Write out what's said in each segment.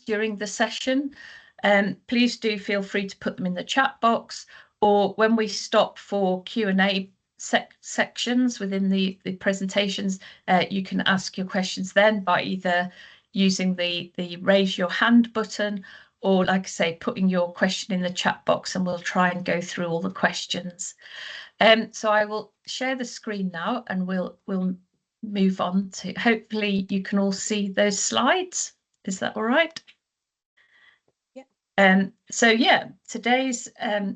during the session, please do feel free to put them in the chat box, or when we stop for Q&A sections within the presentations, you can ask your questions then by either using the raise your hand button, or, like I say, putting your question in the chat box, and we'll try and go through all the questions. So I will share the screen now, and we'll move on to, hopefully you can all see those slides. Is that all right? Yeah. So yeah, today's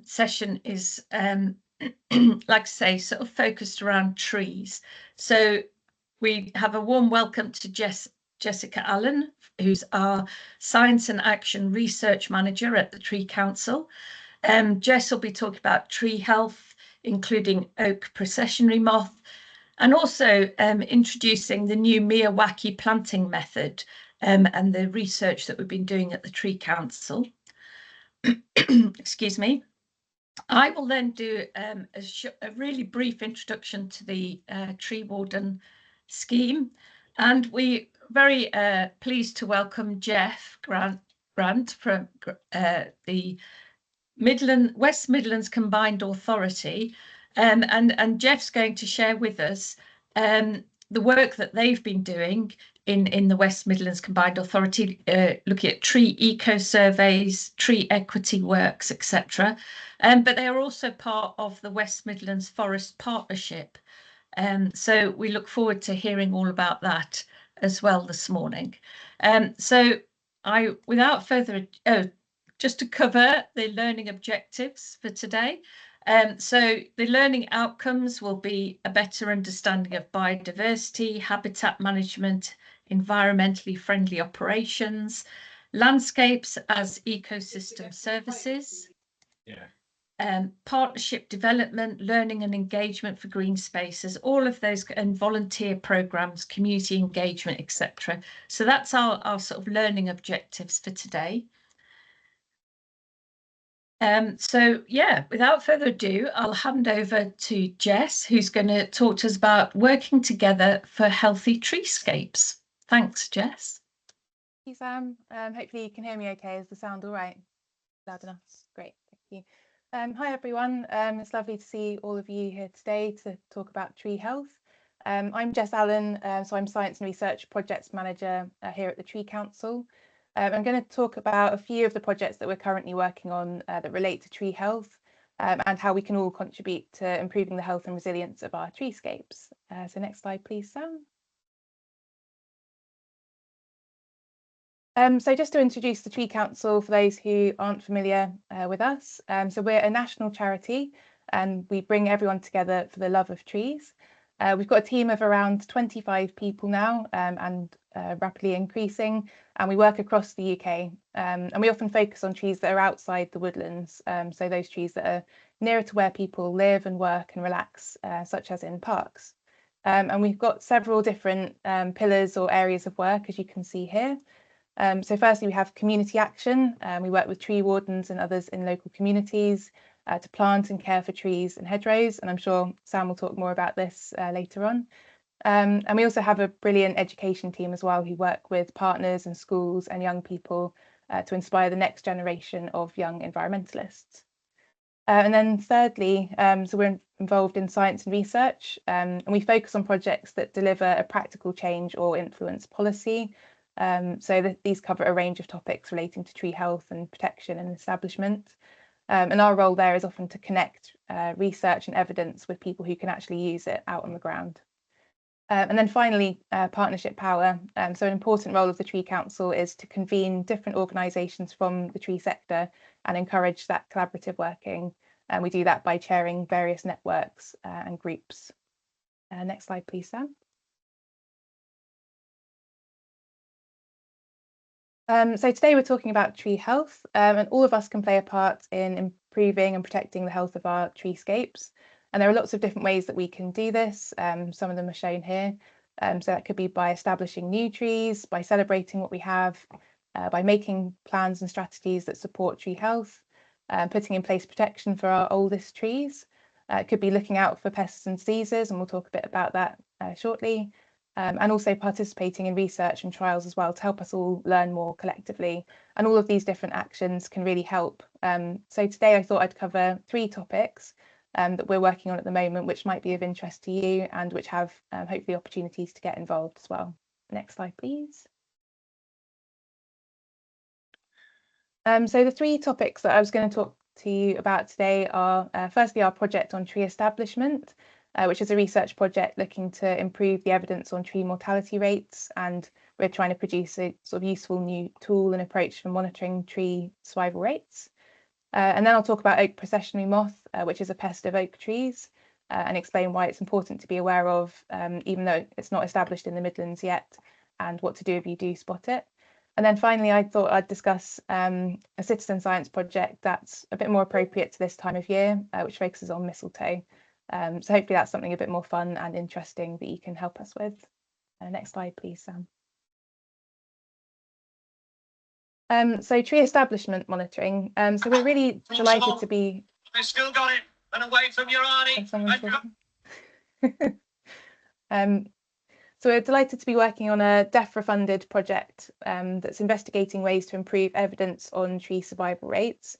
session is like I say, sort of focused around trees. So we have a warm welcome to Jessica Allen, who's our Science and Action Research Manager at the Tree Council. Jess will be talking about tree health, including oak processionary moth, and also introducing the new Miyawaki planting method and the research that we've been doing at the Tree Council. Excuse me. I will then do a really brief introduction to the tree warden scheme, and we're very pleased to welcome Jeff Grant from the West Midlands Combined Authority, and Jeff's going to share with us the work that they've been doing in the West Midlands Combined Authority, looking at tree eco surveys, tree equity works, etc. But they are also part of the West Midlands Forest Partnership. So we look forward to hearing all about that as well this morning. So without further ado, just to cover the learning objectives for today. So the learning outcomes will be a better understanding of biodiversity, habitat management, environmentally friendly operations, landscapes as ecosystem services, partnership development, learning and engagement for green spaces, all of those, and volunteer programs, community engagement, etc. So that's our sort of learning objectives for today. So yeah, without further ado, I'll hand over to Jess, who's going to talk to us about working together for healthy treescapes. Thanks, Jess. Thank you, Sam. Hopefully you can hear me okay. Is the sound all right? Loud enough? Great, thank you. Hi everyone, it's lovely to see all of you here today to talk about tree health. I'm Jess Allen, so I'm Science and Research Projects Manager here at the Tree Council. I'm going to talk about a few of the projects that we're currently working on that relate to tree health and how we can all contribute to improving the health and resilience of our treescapes. So next slide, please, Sam. So just to introduce the Tree Council for those who aren't familiar with us. So we're a national charity and we bring everyone together for the love of trees. We've got a team of around 25 people now and rapidly increasing, and we work across the UK, and we often focus on trees that are outside the woodlands, so those trees that are nearer to where people live and work and relax, such as in parks. And we've got several different pillars or areas of work, as you can see here. So firstly, we have community action. We work with tree wardens and others in local communities to plant and care for trees and hedgerows, and I'm sure Sam will talk more about this later on. And we also have a brilliant education team as well, who work with partners and schools and young people to inspire the next generation of young environmentalists. And then thirdly, so we're involved in science and research, and we focus on projects that deliver a practical change or influence policy. So these cover a range of topics relating to tree health and protection and establishment. And our role there is often to connect research and evidence with people who can actually use it out on the ground. And then finally, partnership power. So an important role of the Tree Council is to convene different organisations from the tree sector and encourage that collaborative working. And we do that by chairing various networks and groups. Next slide, please, Sam. So today we're talking about tree health, and all of us can play a part in improving and protecting the health of our treescapes. And there are lots of different ways that we can do this. Some of them are shown here. So that could be by establishing new trees, by celebrating what we have, by making plans and strategies that support tree health, putting in place protection for our oldest trees. It could be looking out for pests and diseases, and we'll talk a bit about that shortly. and also participating in research and trials as well to help us all learn more collectively. And all of these different actions can really help. So today I thought I'd cover 3 topics that we're working on at the moment, which might be of interest to you and which have hopefully opportunities to get involved as well. Next slide, please. So the 3 topics that I was going to talk to you about today are firstly our project on tree establishment, which is a research project looking to improve the evidence on tree mortality rates, and we're trying to produce a sort of useful new tool and approach for monitoring tree survival rates. And then I'll talk about oak processionary moth, which is a pest of oak trees, and explain why it's important to be aware of, even though it's not established in the Midlands yet, and what to do if you do spot it. And then finally, I thought I'd discuss a citizen science project that's a bit more appropriate to this time of year, which focuses on mistletoe. So hopefully that's something a bit more fun and interesting that you can help us with. Next slide, please, Sam. So tree establishment monitoring. So we're really delighted to be. We've still got it. And away from your Arnie. So we're delighted to be working on a DEFRA-funded project that's investigating ways to improve evidence on tree survival rates.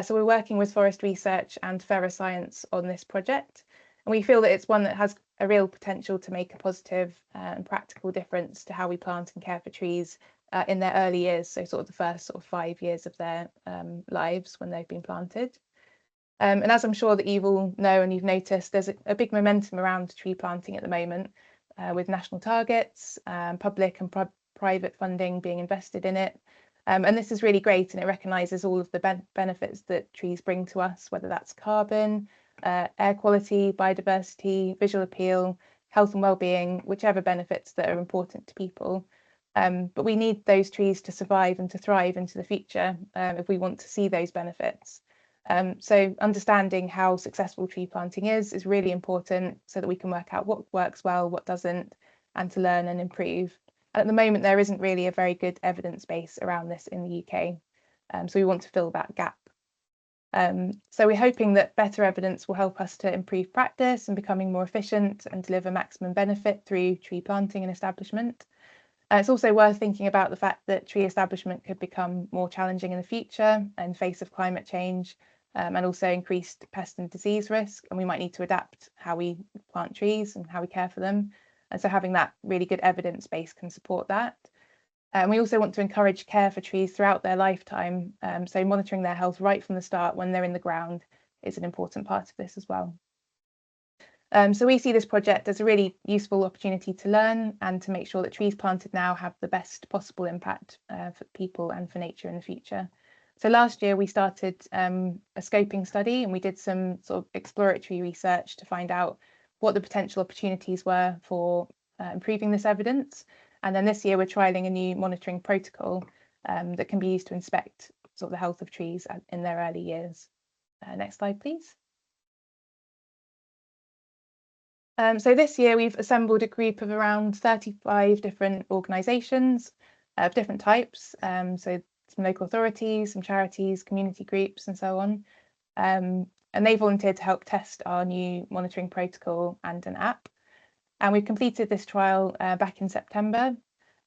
So we're working with Forest Research and Ferra Science on this project, and we feel that it's one that has a real potential to make a positive and practical difference to how we plant and care for trees in their early years, so sort of the first sort of 5 years of their lives when they've been planted. And as I'm sure that you all know and you've noticed, there's a big momentum around tree planting at the moment, with national targets, public and private funding being invested in it. And this is really great, and it recognises all of the benefits that trees bring to us, whether that's carbon, air quality, biodiversity, visual appeal, health and well-being, whichever benefits that are important to people. But we need those trees to survive and to thrive into the future if we want to see those benefits. So understanding how successful tree planting is really important so that we can work out what works well, what doesn't, and to learn and improve. And at the moment, there isn't really a very good evidence base around this in the UK. So we want to fill that gap. So we're hoping that better evidence will help us to improve practice and becoming more efficient and deliver maximum benefit through tree planting and establishment. It's also worth thinking about the fact that tree establishment could become more challenging in the future in the face of climate change, and also increased pest and disease risk, and we might need to adapt how we plant trees and how we care for them. And so having that really good evidence base can support that. And we also want to encourage care for trees throughout their lifetime, so monitoring their health right from the start when they're in the ground is an important part of this as well. So we see this project as a really useful opportunity to learn and to make sure that trees planted now have the best possible impact for people and for nature in the future. So last year we started a scoping study, and we did some sort of exploratory research to find out what the potential opportunities were for improving this evidence. And then this year we're trialling a new monitoring protocol that can be used to inspect sort of the health of trees in their early years. Next slide, please. So this year we've assembled a group of around 35 different organisations of different types, so some local authorities, some charities, community groups and so on, and they volunteered to help test our new monitoring protocol and an app. And we completed this trial back in September,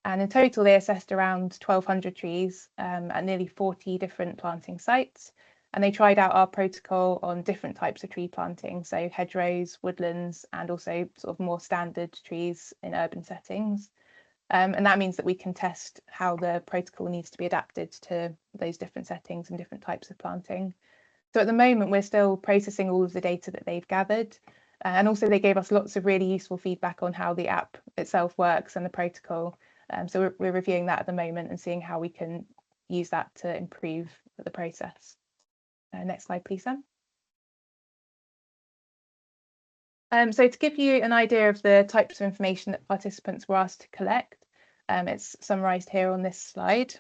and in total they assessed around 1,200 trees at nearly 40 different planting sites. And they tried out our protocol on different types of tree planting, so hedgerows, woodlands, and also sort of more standard trees in urban settings. And that means that we can test how the protocol needs to be adapted to those different settings and different types of planting. So at the moment, we're still processing all of the data that they've gathered. And also they gave us lots of really useful feedback on how the app itself works and the protocol. So we're reviewing that at the moment and seeing how we can use that to improve the process. Next slide, please, Sam. So to give you an idea of the types of information that participants were asked to collect, it's summarised here on this slide.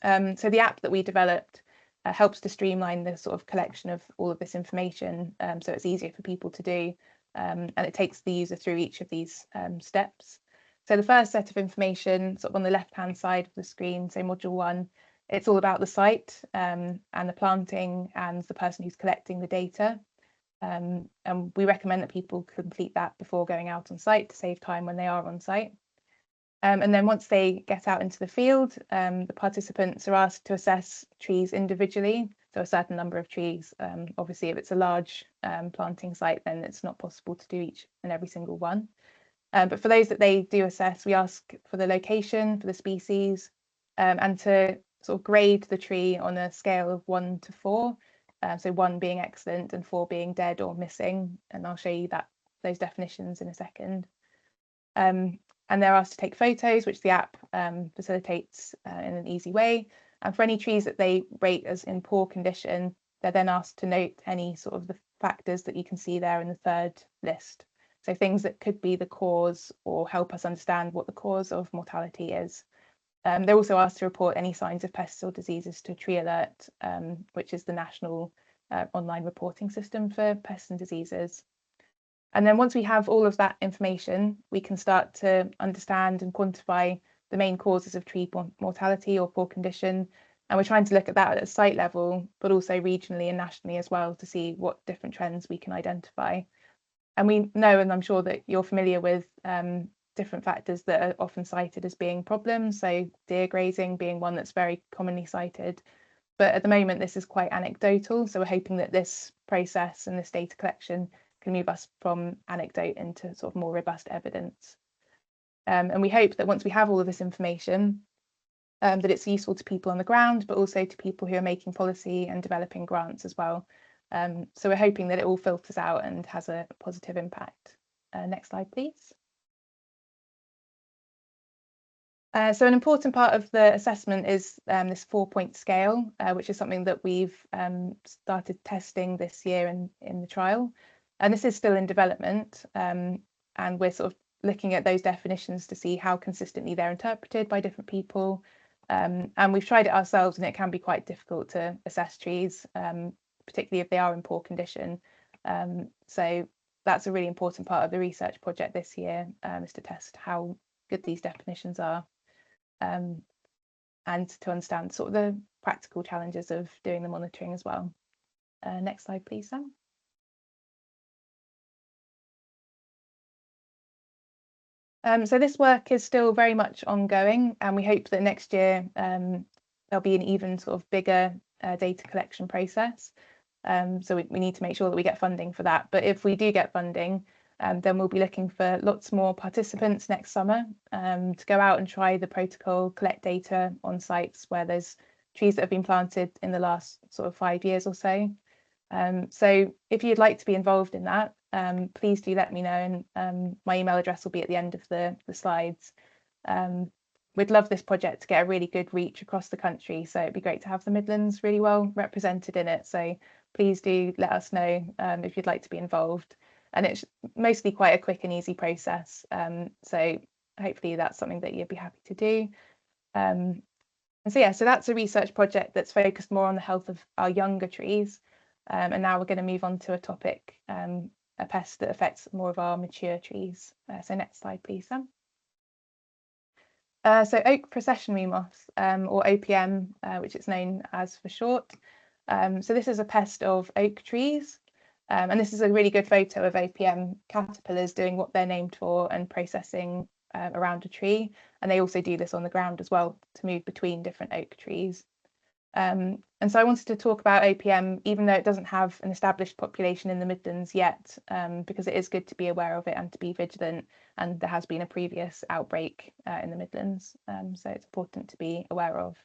So the app that we developed helps to streamline the sort of collection of all of this information, so it's easier for people to do, and it takes the user through each of these steps. So the first set of information, sort of on the left-hand side of the screen, so module 1, it's all about the site and the planting and the person who's collecting the data. And we recommend that people complete that before going out on site to save time when they are on site. And then once they get out into the field, the participants are asked to assess trees individually, so a certain number of trees. Obviously, if it's a large planting site, then it's not possible to do each and every single one. But for those that they do assess, we ask for the location, for the species, and to sort of grade the tree on a scale of 1 to 4. So 1 being excellent and 4 being dead or missing. And I'll show you those definitions in a second. And they're asked to take photos, which the app facilitates in an easy way. And for any trees that they rate as in poor condition, they're then asked to note any sort of the factors that you can see there in the third list. So things that could be the cause or help us understand what the cause of mortality is. They're also asked to report any signs of pests or diseases to Tree Alert, which is the national online reporting system for pests and diseases. And then once we have all of that information, we can start to understand and quantify the main causes of tree mortality or poor condition. And we're trying to look at that at a site level, but also regionally and nationally as well, to see what different trends we can identify. And we know, and I'm sure that you're familiar with different factors that are often cited as being problems. So deer grazing being one that's very commonly cited. But at the moment, this is quite anecdotal. So we're hoping that this process and this data collection can move us from anecdote into sort of more robust evidence. And we hope that once we have all of this information, that it's useful to people on the ground, but also to people who are making policy and developing grants as well. So we're hoping that it all filters out and has a positive impact. Next slide, please. So an important part of the assessment is this 4-point scale, which is something that we've started testing this year in the trial. And this is still in development, and we're sort of looking at those definitions to see how consistently they're interpreted by different people. And we've tried it ourselves, and it can be quite difficult to assess trees, particularly if they are in poor condition. So that's a really important part of the research project this year, is to test how good these definitions are, and to understand sort of the practical challenges of doing the monitoring as well. Next slide, please, Sam. So this work is still very much ongoing, and we hope that next year there'll be an even sort of bigger data collection process. So we need to make sure that we get funding for that. But if we do get funding, then we'll be looking for lots more participants next summer to go out and try the protocol, collect data on sites where there's trees that have been planted in the last sort of 5 years or so. So if you'd like to be involved in that, please do let me know, and my email address will be at the end of the slides. We'd love this project to get a really good reach across the country, so it'd be great to have the Midlands really well represented in it. So please do let us know if you'd like to be involved. And it's mostly quite a quick and easy process. So hopefully that's something that you'd be happy to do. And so yeah, so that's a research project that's focused more on the health of our younger trees. And now we're going to move on to a topic, a pest that affects more of our mature trees. So next slide, please, Sam. So oak processionary moth, or OPM, which it's known as for short. So this is a pest of oak trees. And this is a really good photo of OPM caterpillars doing what they're named for and processing around a tree. And they also do this on the ground as well to move between different oak trees. And so I wanted to talk about OPM, even though it doesn't have an established population in the Midlands yet, because it is good to be aware of it and to be vigilant. And there has been a previous outbreak in the Midlands, so it's important to be aware of.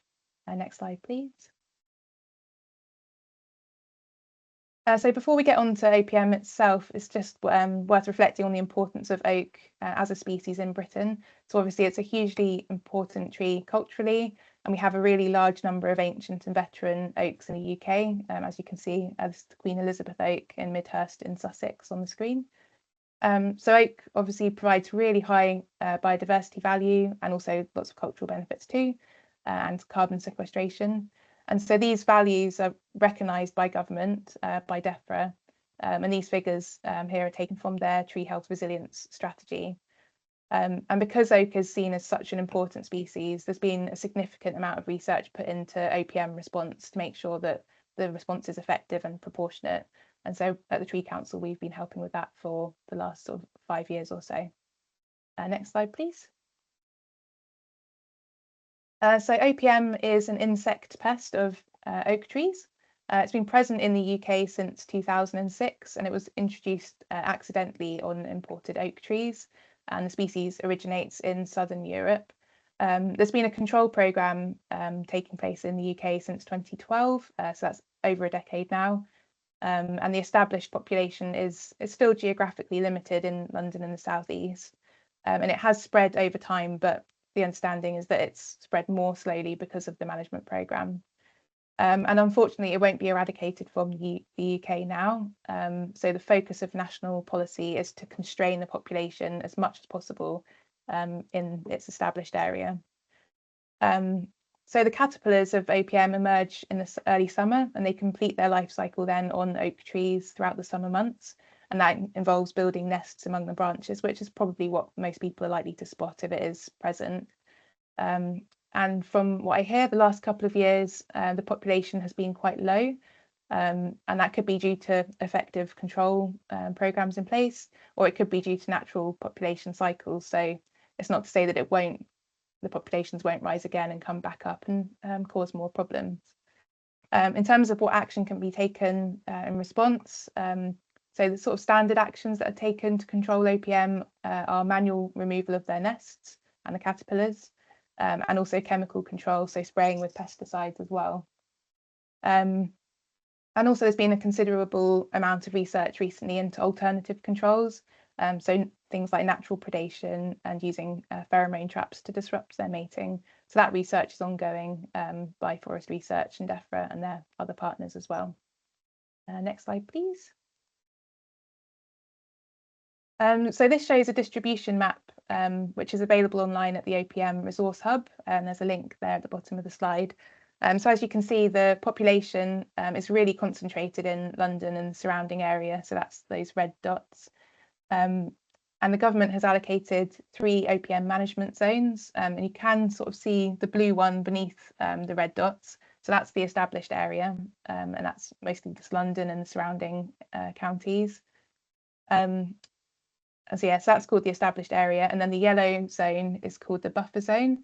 Next slide, please. So before we get on to OPM itself, it's just worth reflecting on the importance of oak as a species in Britain. So obviously it's a hugely important tree culturally, and we have a really large number of ancient and veteran oaks in the UK. As you can see, this is the Queen Elizabeth oak in Midhurst in Sussex on the screen. So oak obviously provides really high biodiversity value and also lots of cultural benefits too, and carbon sequestration. And so these values are recognised by government, by DEFRA, and these figures here are taken from their tree health resilience strategy. And because oak is seen as such an important species, there's been a significant amount of research put into OPM response to make sure that the response is effective and proportionate. And so at the Tree Council, we've been helping with that for the last sort of 5 years or so. Next slide, please. So OPM is an insect pest of oak trees. It's been present in the UK since 2006, and it was introduced accidentally on imported oak trees, and the species originates in southern Europe. There's been a control programme taking place in the UK since 2012, so that's over a decade now. And the established population is still geographically limited in London and the southeast. And it has spread over time, but the understanding is that it's spread more slowly because of the management programme. And unfortunately, it won't be eradicated from the UK now. So the focus of national policy is to constrain the population as much as possible in its established area. So the caterpillars of OPM emerge in the early summer, and they complete their life cycle then on oak trees throughout the summer months. And that involves building nests among the branches, which is probably what most people are likely to spot if it is present. And from what I hear, the last couple of years, the population has been quite low. And that could be due to effective control programs in place, or it could be due to natural population cycles. So it's not to say that the populations won't rise again and come back up and cause more problems. In terms of what action can be taken in response, so the sort of standard actions that are taken to control OPM are manual removal of their nests and the caterpillars, and also chemical control, so spraying with pesticides as well. And also there's been a considerable amount of research recently into alternative controls, so things like natural predation and using pheromone traps to disrupt their mating. So that research is ongoing by Forest Research and DEFRA and their other partners as well. Next slide, please. So this shows a distribution map, which is available online at the OPM Resource Hub, and there's a link there at the bottom of the slide. So as you can see, the population is really concentrated in London and the surrounding area, so that's those red dots. And the government has allocated 3 OPM management zones, and you can sort of see the blue one beneath the red dots. So that's the established area, and that's mostly just London and the surrounding counties. So yes, that's called the established area, and then the yellow zone is called the buffer zone.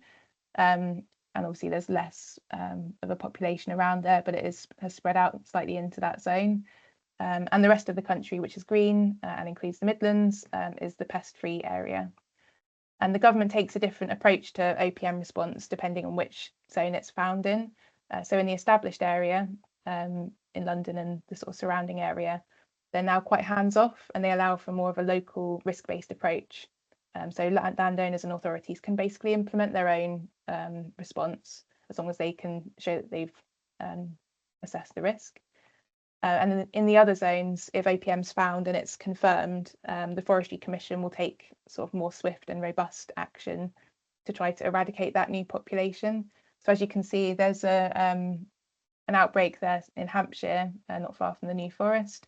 And obviously there's less of a population around there, but it has spread out slightly into that zone. And the rest of the country, which is green and includes the Midlands, is the pest-free area. And the government takes a different approach to OPM response depending on which zone it's found in. So in the established area, in London and the sort of surrounding area, they're now quite hands-off, and they allow for more of a local risk-based approach. So landowners and authorities can basically implement their own response as long as they can show that they've assessed the risk. And in the other zones, if OPM's found and it's confirmed, the Forestry Commission will take sort of more swift and robust action to try to eradicate that new population. So as you can see, there's an outbreak there in Hampshire, not far from the New Forest.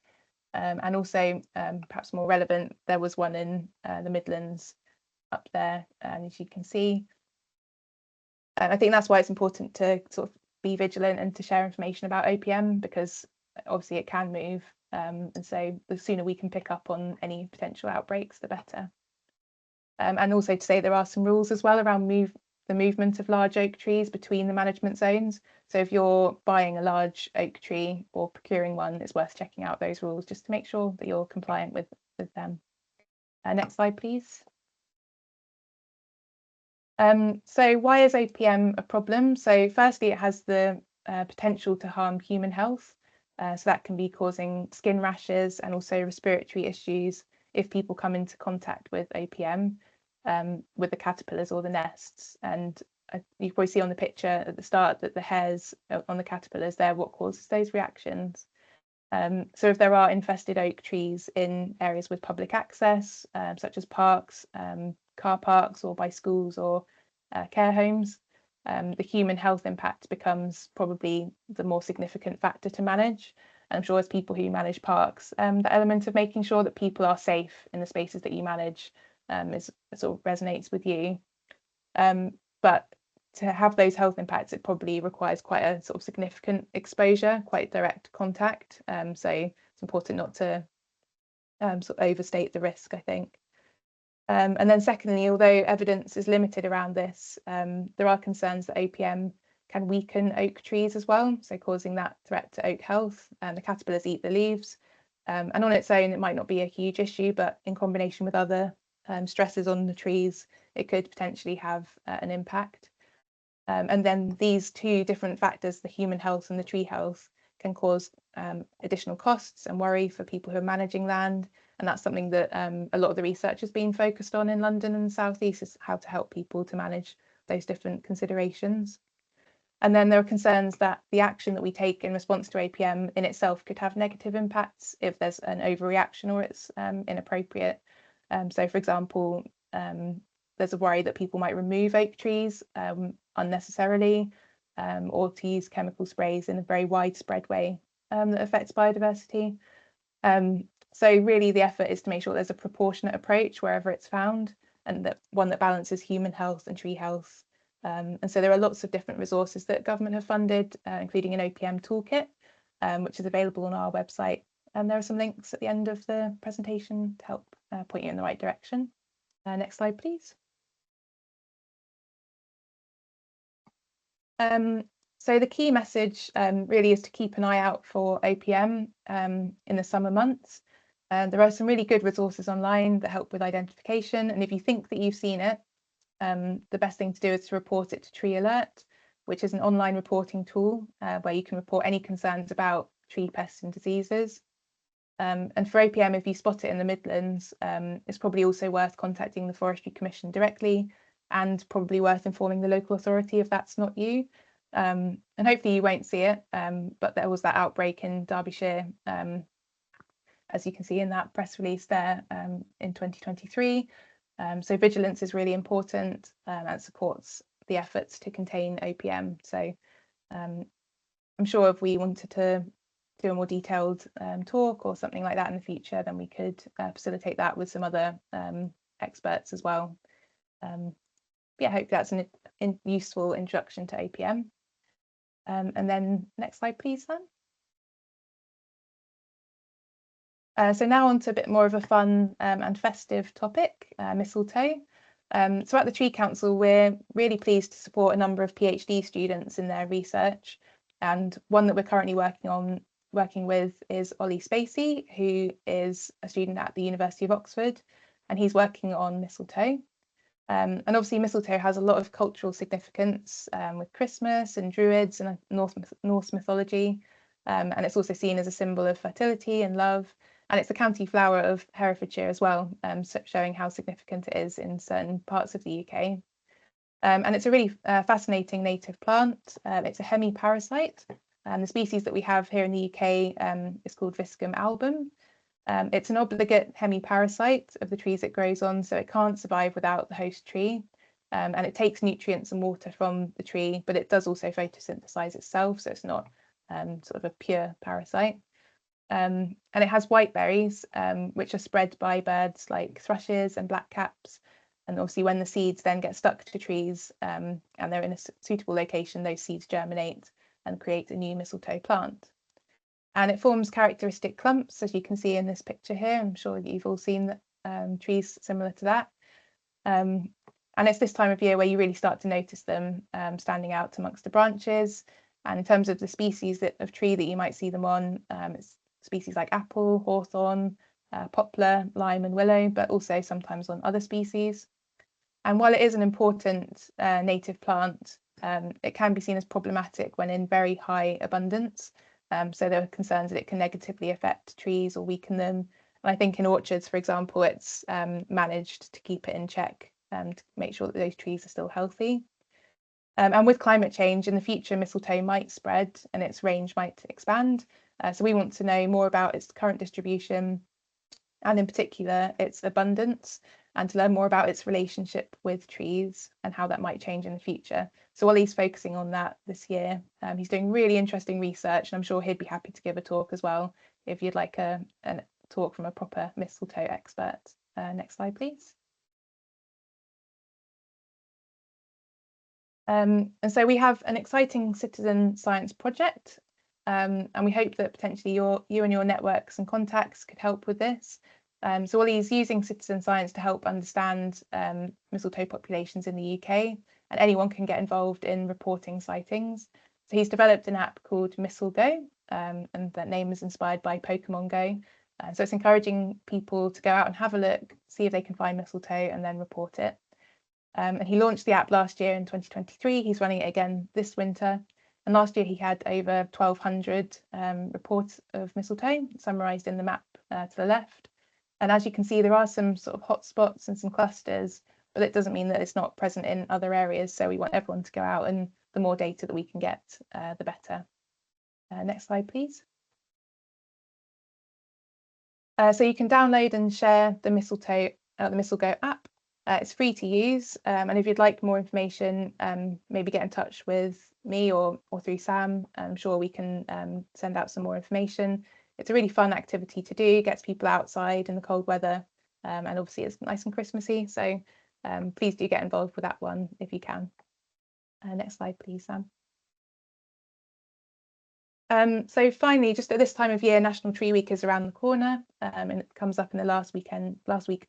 And also, perhaps more relevant, there was one in the Midlands up there, and as you can see. I think that's why it's important to sort of be vigilant and to share information about OPM, because obviously it can move, and so the sooner we can pick up on any potential outbreaks, the better. And also to say there are some rules as well around the movement of large oak trees between the management zones. So if you're buying a large oak tree or procuring one, it's worth checking out those rules just to make sure that you're compliant with them. Next slide, please. So why is OPM a problem? So firstly, it has the potential to harm human health. So that can be causing skin rashes and also respiratory issues if people come into contact with OPM, with the caterpillars or the nests. And you probably see on the picture at the start that the hairs on the caterpillars, they're what causes those reactions. So if there are infested oak trees in areas with public access, such as parks, car parks, or by schools or care homes, the human health impact becomes probably the more significant factor to manage. And I'm sure as people who manage parks, the element of making sure that people are safe in the spaces that you manage sort of resonates with you. But to have those health impacts, it probably requires quite a sort of significant exposure, quite direct contact. So it's important not to sort of overstate the risk, I think. And then secondly, although evidence is limited around this, there are concerns that OPM can weaken oak trees as well, so causing that threat to oak health. The caterpillars eat the leaves, and on its own it might not be a huge issue, but in combination with other stresses on the trees, it could potentially have an impact. And then these two different factors, the human health and the tree health, can cause additional costs and worry for people who are managing land. And that's something that a lot of the research has been focused on in London and the South East, is how to help people to manage those different considerations. And then there are concerns that the action that we take in response to OPM in itself could have negative impacts if there's an overreaction or it's inappropriate. So, for example, there's a worry that people might remove oak trees unnecessarily, or to use chemical sprays in a very widespread way that affects biodiversity. So really the effort is to make sure there's a proportionate approach wherever it's found, and that one that balances human health and tree health. And so there are lots of different resources that government have funded, including an OPM toolkit, which is available on our website. And there are some links at the end of the presentation to help point you in the right direction. Next slide, please. So the key message really is to keep an eye out for OPM in the summer months. There are some really good resources online that help with identification, and if you think that you've seen it, the best thing to do is to report it to Tree Alert, which is an online reporting tool where you can report any concerns about tree pests and diseases. And for OPM, if you spot it in the Midlands, it's probably also worth contacting the Forestry Commission directly, and probably worth informing the local authority if that's not you. And hopefully you won't see it, but there was that outbreak in Derbyshire, as you can see in that press release there, in 2023. So vigilance is really important, and supports the efforts to contain OPM. So I'm sure if we wanted to do a more detailed talk or something like that in the future, then we could facilitate that with some other experts as well. Yeah, I hope that's a useful introduction to OPM. And then next slide, please, Sam. So now on to a bit more of a fun and festive topic, mistletoe. So at the Tree Council, we're really pleased to support a number of PhD students in their research. And one that we're currently working with is Ollie Spacey, who is a student at the University of Oxford, and he's working on mistletoe. And obviously mistletoe has a lot of cultural significance with Christmas and Druids and Norse mythology. And it's also seen as a symbol of fertility and love. And it's the county flower of Herefordshire as well, showing how significant it is in certain parts of the UK. And it's a really fascinating native plant. It's a hemiparasite. The species that we have here in the UK is called Viscum album. It's an obligate hemiparasite of the trees it grows on, so it can't survive without the host tree. And it takes nutrients and water from the tree, but it does also photosynthesize itself, so it's not sort of a pure parasite. And it has white berries, which are spread by birds like thrushes and blackcaps. And obviously when the seeds then get stuck to trees and they're in a suitable location, those seeds germinate and create a new mistletoe plant. And it forms characteristic clumps, as you can see in this picture here. I'm sure that you've all seen trees similar to that. And it's this time of year where you really start to notice them standing out amongst the branches. And in terms of the species of tree that you might see them on, it's species like apple, hawthorn, poplar, lime and willow, but also sometimes on other species. And while it is an important native plant, it can be seen as problematic when in very high abundance. So there are concerns that it can negatively affect trees or weaken them. And I think in orchards, for example, it's managed to keep it in check to make sure that those trees are still healthy. And with climate change in the future, mistletoe might spread and its range might expand. So we want to know more about its current distribution and in particular its abundance, and to learn more about its relationship with trees and how that might change in the future. So Ollie's focusing on that this year. He's doing really interesting research, and I'm sure he'd be happy to give a talk as well if you'd like a talk from a proper mistletoe expert. Next slide, please. And so we have an exciting citizen science project And we hope that potentially you and your networks and contacts could help with this. So Ollie's using citizen science to help understand mistletoe populations in the UK, and anyone can get involved in reporting sightings. So he's developed an app called MistleGo, and that name is inspired by Pokemon Go. So it's encouraging people to go out and have a look, see if they can find mistletoe and then report it. And he launched the app last year in 2023. He's running it again this winter. And last year he had over 1,200 reports of mistletoe summarised in the map to the left. And as you can see, there are some sort of hotspots and some clusters, but it doesn't mean that it's not present in other areas. So we want everyone to go out, and the more data that we can get, the better. Next slide, please. So you can download and share the MistleGo app. It's free to use, and if you'd like more information, maybe get in touch with me or through Sam. I'm sure we can send out some more information. It's a really fun activity to do, gets people outside in the cold weather, and obviously it's nice and Christmassy, so please do get involved with that one if you can. Next slide, please, Sam. So finally, just at this time of year, National Tree Week is around the corner, and it comes up in the last week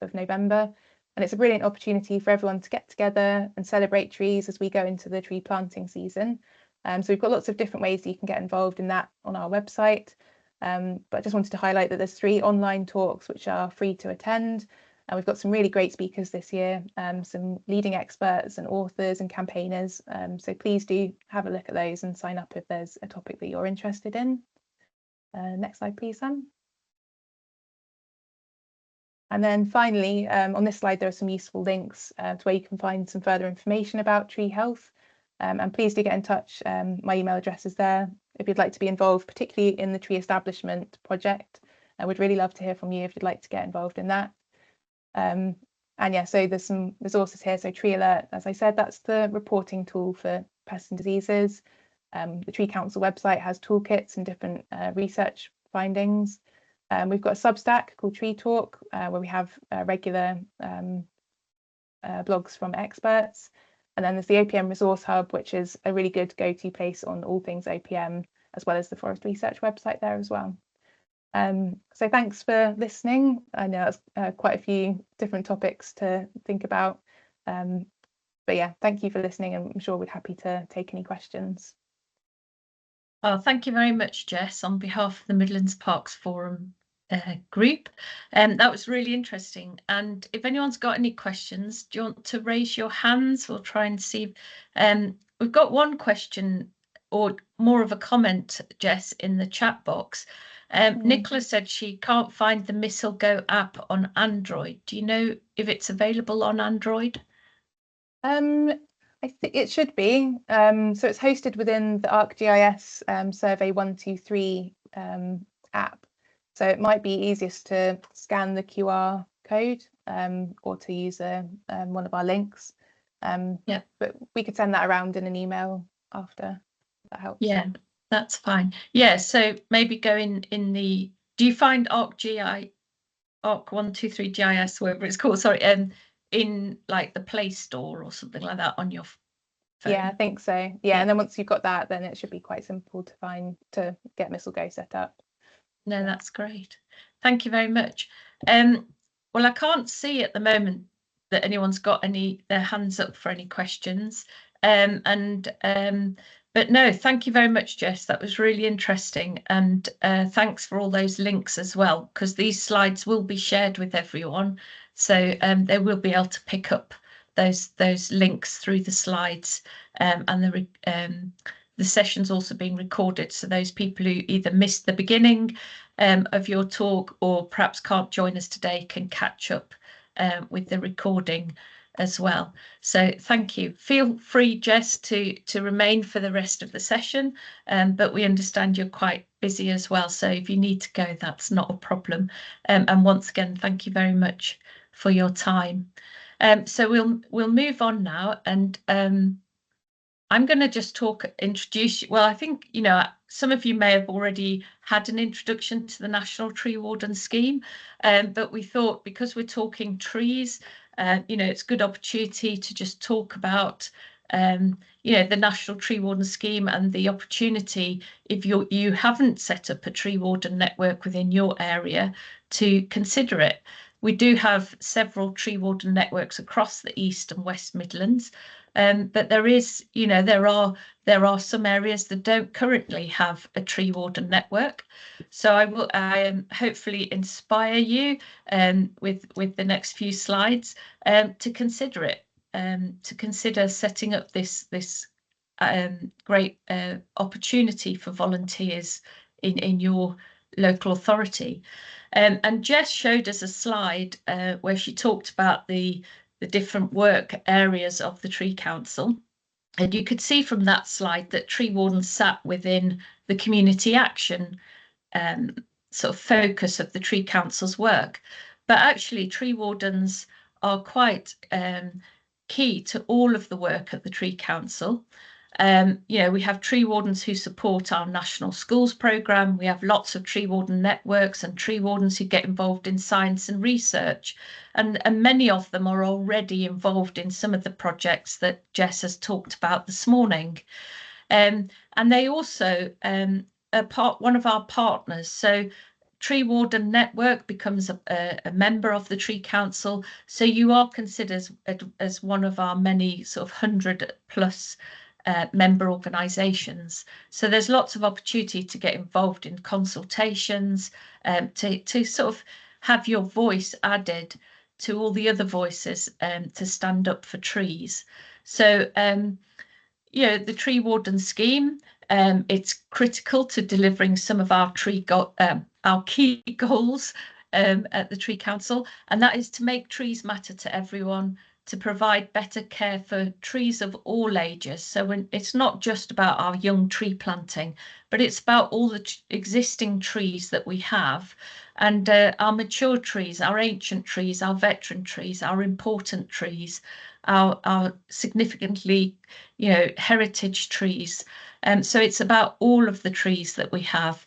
of November. And it's a brilliant opportunity for everyone to get together and celebrate trees as we go into the tree planting season. So we've got lots of different ways that you can get involved in that on our website. But I just wanted to highlight that there's 3 online talks which are free to attend. And we've got some really great speakers this year, some leading experts and authors and campaigners. So please do have a look at those and sign up if there's a topic that you're interested in. Next slide, please, Sam. And then finally, on this slide, there are some useful links to where you can find some further information about tree health. And please do get in touch. My email address is there if you'd like to be involved, particularly in the tree establishment project. I would really love to hear from you if you'd like to get involved in that. And yeah, so there's some resources here. So Tree Alert, as I said, that's the reporting tool for pests and diseases. The Tree Council website has toolkits and different research findings. We've got a Substack called Tree Talk, where we have regular blogs from experts. And then there's the OPM Resource Hub, which is a really good go-to place on all things OPM, as well as the Forest Research website there as well. So thanks for listening. I know it's quite a few different topics to think about. But yeah, thank you for listening, and I'm sure we're happy to take any questions. Well, thank you very much, Jess, on behalf of the Midlands Parks Forum group. That was really interesting. And if anyone's got any questions, do you want to raise your hands? We'll try and see. We've got one question, or more of a comment, Jess, in the chat box. Nicola said she can't find the MistleGo app on Android. Do you know if it's available on Android? I think it should be. So it's hosted within the ArcGIS Survey 123 app. So it might be easiest to scan the QR code or to use one of our links. Yeah, but we could send that around in an email after. That helps. Yeah, that's fine. Yeah, so maybe go in the. Do you find Arc123 GIS, whatever it's called? Sorry, in like the Play Store or something like that on your phone? Yeah, I think so. Yeah, and then once you've got that, then it should be quite simple to get MistleGo set up. No, that's great. Thank you very much. Well, I can't see at the moment that anyone's got their hands up for any questions. But no, thank you very much, Jess. That was really interesting. And thanks for all those links as well, because these slides will be shared with everyone. So they will be able to pick up those links through the slides, and the session's also being recorded, so those people who either missed the beginning of your talk or perhaps can't join us today can catch up with the recording as well. So thank you. Feel free, Jess, to remain for the rest of the session, but we understand you're quite busy as well, so if you need to go, that's not a problem. And once again, thank you very much for your time. So we'll move on now, and I'm going to just introduce you. Well, I think, some of you may have already had an introduction to the National Tree Warden Scheme, but we thought because we're talking trees, it's a good opportunity to just talk about, the National Tree Warden Scheme and the opportunity, if you haven't set up a tree warden network within your area, to consider it. We do have several tree warden networks across the East and West Midlands, but there are some areas that don't currently have a tree warden network. So I will hopefully inspire you with the next few slides to consider it. To consider setting up this great opportunity for volunteers in your local authority. And Jess showed us a slide where she talked about the different work areas of the Tree Council. And you could see from that slide that tree wardens sat within the community action sort of focus of the Tree Council's work. But actually, tree wardens are quite key to all of the work at the Tree Council. We have tree wardens who support our national schools programme. We have lots of tree warden networks and tree wardens who get involved in science and research. And many of them are already involved in some of the projects that Jess has talked about this morning. And they also are one of our partners. So Tree Warden Network becomes a member of the Tree Council. So you are considered as one of our many sort of 100+ member organisations. So there's lots of opportunity to get involved in consultations, to sort of have your voice added to all the other voices to stand up for trees. So the Tree Warden Scheme, it's critical to delivering some of our our key goals at the Tree Council, and that is to make trees matter to everyone, to provide better care for trees of all ages. So it's not just about our young tree planting, but it's about all the existing trees that we have, and our mature trees, our ancient trees, our veteran trees, our important trees, our significantly, heritage trees. So it's about all of the trees that we have,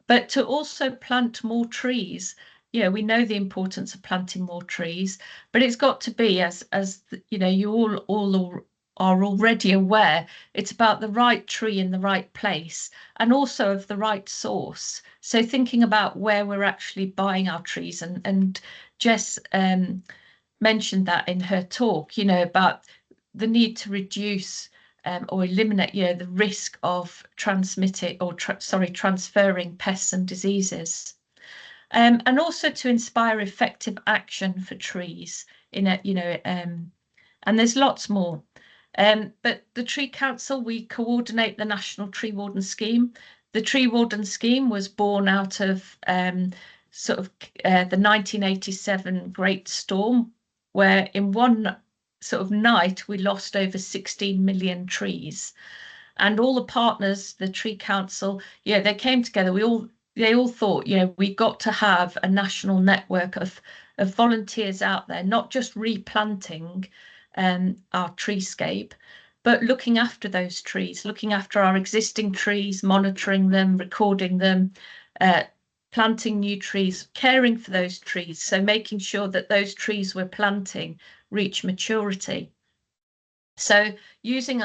but to also plant more trees. We know the importance of planting more trees, but it's got to be, as you all are already aware, it's about the right tree in the right place, and also of the right source. So thinking about where we're actually buying our trees, and Jess mentioned that in her talk, about the need to reduce or eliminate, the risk of transferring pests and diseases. And also to inspire effective action for trees and there's lots more. But the Tree Council, we coordinate the National Tree Warden Scheme. The Tree Warden Scheme was born out of the 1987 Great Storm, where in one sort of night we lost over 16 million trees. And all the partners, the Tree Council, they came together. They all thought, we got to have a national network of volunteers out there, not just replanting our treescape, but looking after those trees, looking after our existing trees, monitoring them, recording them, planting new trees, caring for those trees. So making sure that those trees we're planting reach maturity. So using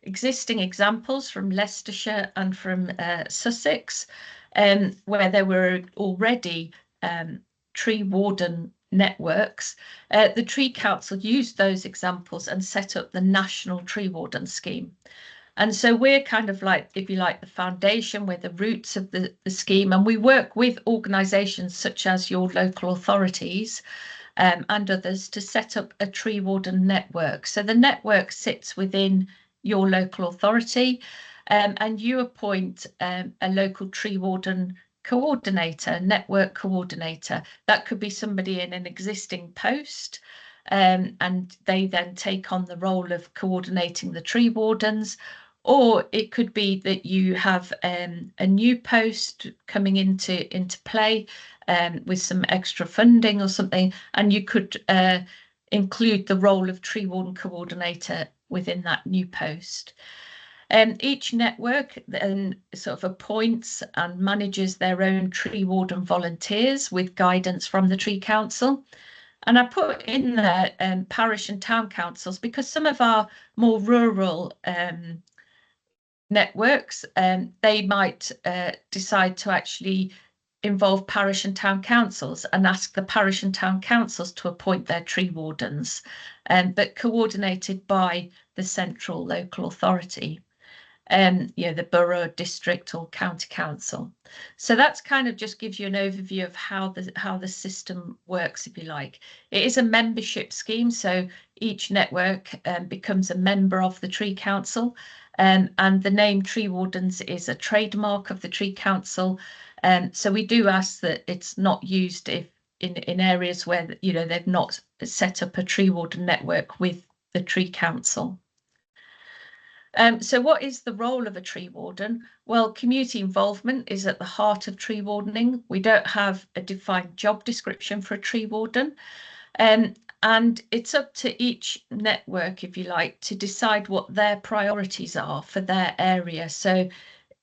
existing examples from Leicestershire and from Sussex, where there were already tree warden networks, the Tree Council used those examples and set up the National Tree Warden Scheme. And so we're kind of like, if you like, the foundation, we're the roots of the scheme, and we work with organisations such as your local authorities and others to set up a tree warden network. So the network sits within your local authority, and you appoint a local tree warden coordinator, network coordinator. That could be somebody in an existing post, and they then take on the role of coordinating the tree wardens. Or it could be that you have a new post coming into play with some extra funding or something, and you could include the role of tree warden coordinator within that new post. Each network then sort of appoints and manages their own tree warden volunteers with guidance from the Tree Council. And I put in there parish and town councils because some of our more rural networks, they might decide to actually involve parish and town councils and ask the parish and town councils to appoint their tree wardens, but coordinated by the central local authority. The borough, district or county council. So that's kind of just gives you an overview of how the system works, if you like. It is a membership scheme, so each network becomes a member of the Tree Council, and the name Tree Wardens is a trademark of the Tree Council. So we do ask that it's not used if in areas where they've not set up a tree warden network with the Tree Council. So what is the role of a tree warden? Well, community involvement is at the heart of tree wardening. We don't have a defined job description for a tree warden. And it's up to each network, if you like, to decide what their priorities are for their area. So,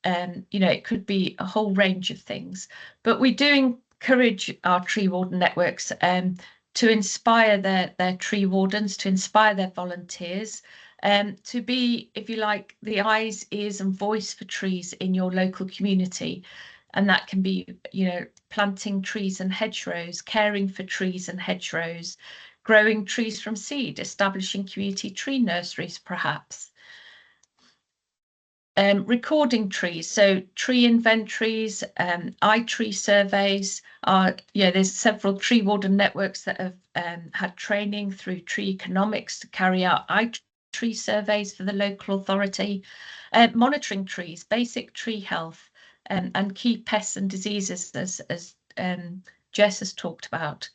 it could be a whole range of things. But we do encourage our tree warden networks to inspire their tree wardens, to inspire their volunteers, to be, if you like, the eyes, ears and voice for trees in your local community. And that can be, planting trees and hedgerows, caring for trees and hedgerows, growing trees from seed, establishing community tree nurseries, perhaps. Recording trees, so tree inventories, eye-tree surveys. There's several tree warden networks that have had training through tree economics to carry out eye-tree surveys for the local authority, monitoring trees, basic tree health, and key pests and diseases, as Jess has talked about.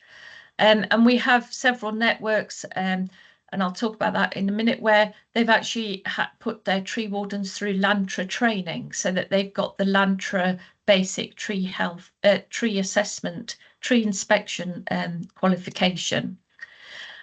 And we have several networks, and I'll talk about that in a minute, where they've actually put their tree wardens through LANTRA training, so that they've got the LANTRA basic tree health, tree assessment, tree inspection qualification.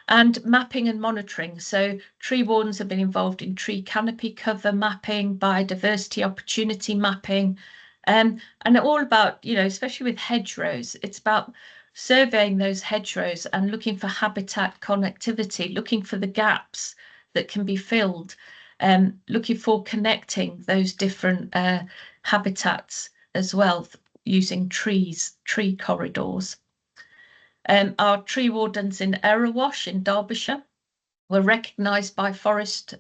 And mapping and monitoring. So tree wardens have been involved in tree canopy cover mapping, biodiversity opportunity mapping, and all about, especially with hedgerows, it's about surveying those hedgerows and looking for habitat connectivity, looking for the gaps that can be filled, looking for connecting those different habitats as well, using tree corridors. Our tree wardens in Erewash in Derbyshire were recognised by Forest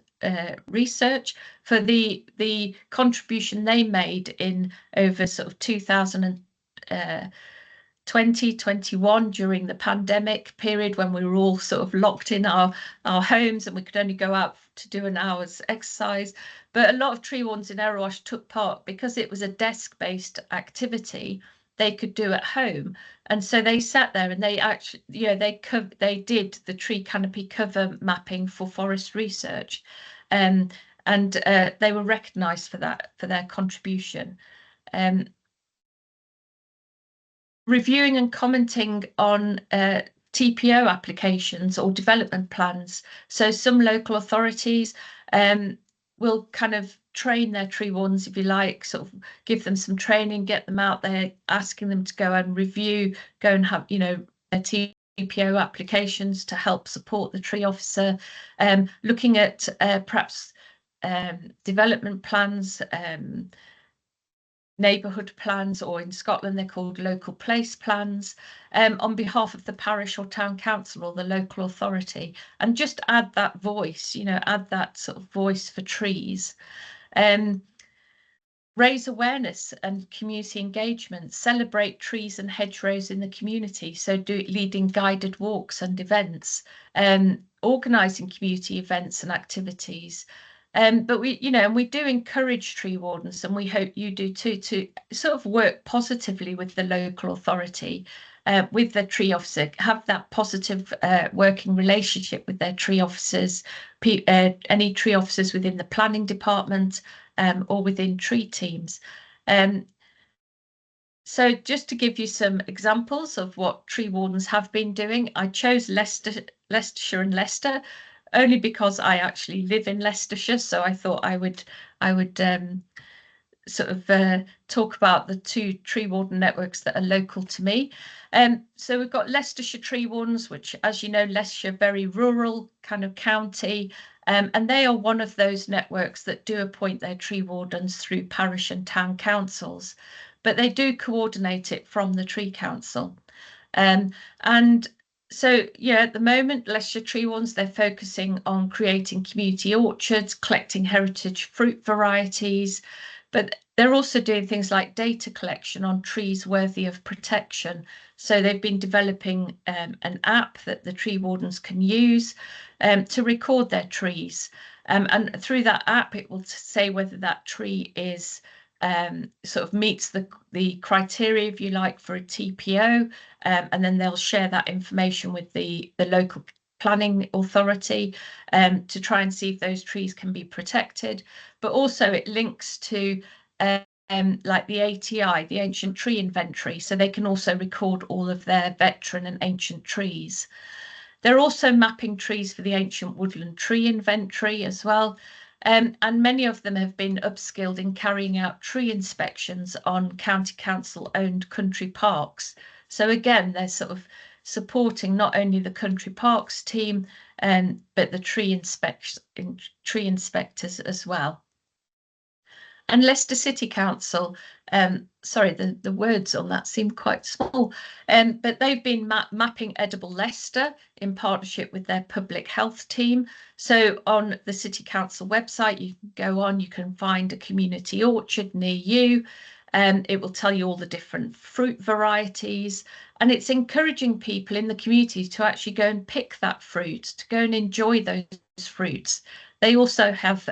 Research for the contribution they made in over sort of 2021 during the pandemic period, when we were all sort of locked in our homes and we could only go out to do an hour's exercise. But a lot of tree wardens in Erewash took part because it was a desk-based activity they could do at home, and so they sat there and they actually, they did the tree canopy cover mapping for Forest Research, and they were recognised for that, for their contribution. Reviewing and commenting on TPO applications or development plans. So some local authorities will kind of train their tree wardens, if you like, sort of give them some training, get them out there, asking them to go and review, go and have, their TPO applications to help support the tree officer, looking at perhaps development plans, neighbourhood plans, or in Scotland they're called local place plans, on behalf of the parish or town council or the local authority, and just add that voice, add that sort of voice for trees. Raise awareness and community engagement, celebrate trees and hedgerows in the community, so leading guided walks and events, organising community events and activities. But we do encourage tree wardens, and we hope you do too, to sort of work positively with the local authority, with the tree officer, have that positive working relationship with their tree officers, any tree officers within the planning department, or within tree teams. So just to give you some examples of what tree wardens have been doing, I chose Leicestershire and Leicester only because I actually live in Leicestershire, so I thought I would sort of talk about the 2 tree warden networks that are local to me. So we've got Leicestershire Tree Wardens, which, as you know, Leicestershire, very rural kind of county, and they are one of those networks that do appoint their tree wardens through parish and town councils, but they do coordinate it from the Tree Council. And so, yeah, at the moment, Leicestershire Tree Wardens, they're focusing on creating community orchards, collecting heritage fruit varieties, but they're also doing things like data collection on trees worthy of protection. So they've been developing an app that the tree wardens can use to record their trees. And through that app, it will say whether that tree is sort of meets the criteria, if you like, for a TPO, and then they'll share that information with the local planning authority to try and see if those trees can be protected. But also it links to like the ATI, the Ancient Tree Inventory, so they can also record all of their veteran and ancient trees. They're also mapping trees for the Ancient Woodland Tree Inventory as well. And many of them have been upskilled in carrying out tree inspections on county council owned country parks. So again, they're sort of supporting not only the country parks team, but the tree inspectors as well. And Leicester City Council, sorry, the words on that seem quite small, but they've been mapping edible Leicester in partnership with their public health team. So on the City Council website, you can go on, you can find a community orchard near you. It will tell you all the different fruit varieties, and it's encouraging people in the community to actually go and pick that fruit, to go and enjoy those fruits. They also have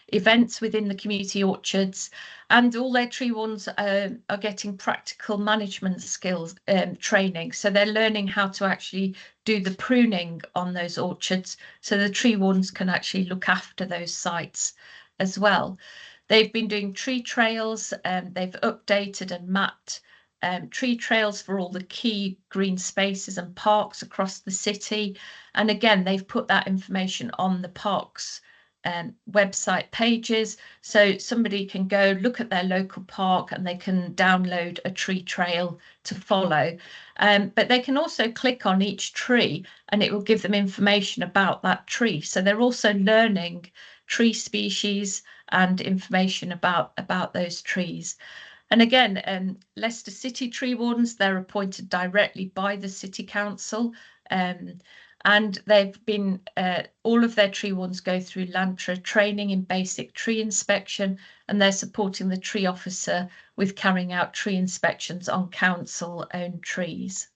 events within the community orchards, and all their tree wardens are getting practical management skills training. So they're learning how to actually do the pruning on those orchards, so the tree wardens can actually look after those sites as well. They've been doing tree trails, they've updated and mapped tree trails for all the key green spaces and parks across the city. And again, they've put that information on the parks website pages, so somebody can go look at their local park and they can download a tree trail to follow. But they can also click on each tree and it will give them information about that tree. So they're also learning tree species and information about those trees. And again, Leicester City Tree Wardens, they're appointed directly by the City Council, and they've been, all of their tree wardens go through LANTRA training in basic tree inspection, and they're supporting the tree officer with carrying out tree inspections on council-owned trees.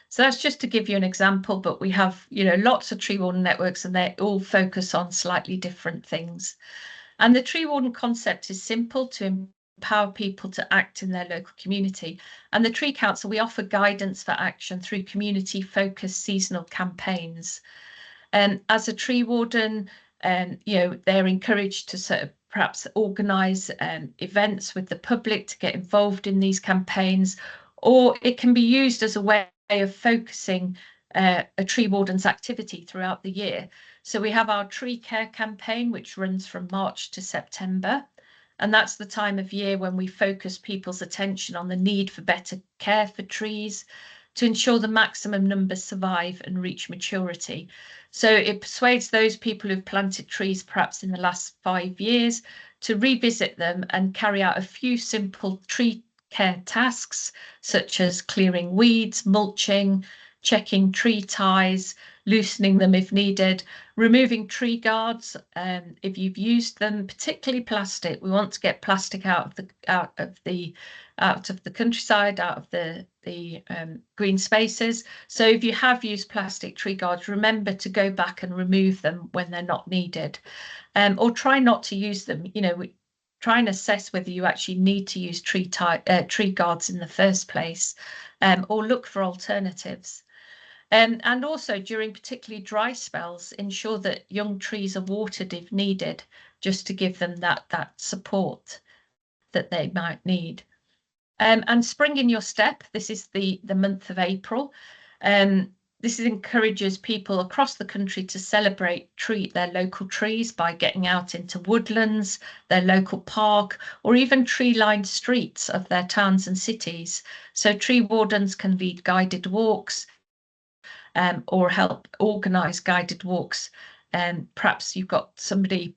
So that's just to give you an example, but we have, you know, lots of tree warden networks and they all focus on slightly different things. And the tree warden concept is simple: to empower people to act in their local community. And the Tree Council, we offer guidance for action through community-focused seasonal campaigns. As a tree warden, you know, they're encouraged to sort of perhaps organise events with the public to get involved in these campaigns, or it can be used as a way of focusing a tree warden's activity throughout the year. So we have our tree care campaign, which runs from March to September. And that's the time of year when we focus people's attention on the need for better care for trees to ensure the maximum numbers survive and reach maturity. So it persuades those people who've planted trees perhaps in the last 5 years to revisit them and carry out a few simple tree care tasks, such as clearing weeds, mulching, checking tree ties, loosening them if needed, removing tree guards if you've used them, particularly plastic. We want to get plastic out of the countryside, out of the green spaces. So if you have used plastic tree guards, remember to go back and remove them when they're not needed, or try not to use them. You know, try and assess whether you actually need to use tree guards in the first place, or look for alternatives. And also during particularly dry spells, ensure that young trees are watered if needed, just to give them that support that they might need. And spring in your step, this is the month of April. This encourages people across the country to celebrate their local trees by getting out into woodlands, their local park, or even tree-lined streets of their towns and cities. So tree wardens can lead guided walks or help organise guided walks. Perhaps you've got somebody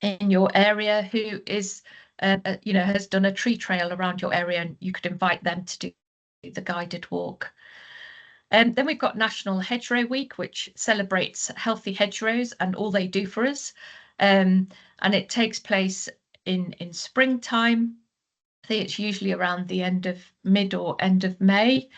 in your area who is, has done a tree trail around your area, and you could invite them to do the guided walk. And then we've got National Hedgerow Week, which celebrates healthy hedgerows and all they do for us. And it takes place in springtime. I think it's usually around the mid or end of May.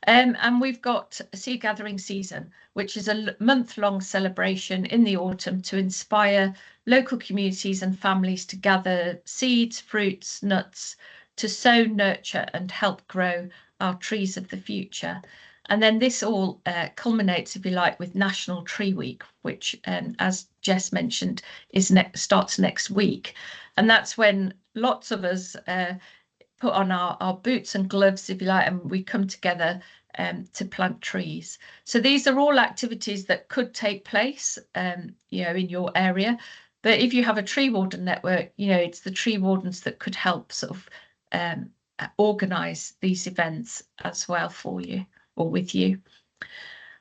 And we've got a seed gathering season, which is a month-long celebration in the autumn to inspire local communities and families to gather seeds, fruits, nuts, to sow, nurture and help grow our trees of the future. And then this all culminates, if you like, with National Tree Week, which, as Jess mentioned, starts next week. And that's when lots of us put on our boots and gloves, if you like, and we come together to plant trees. So these are all activities that could take place, in your area. But if you have a tree warden network, it's the tree wardens that could help sort of organise these events as well for you or with you.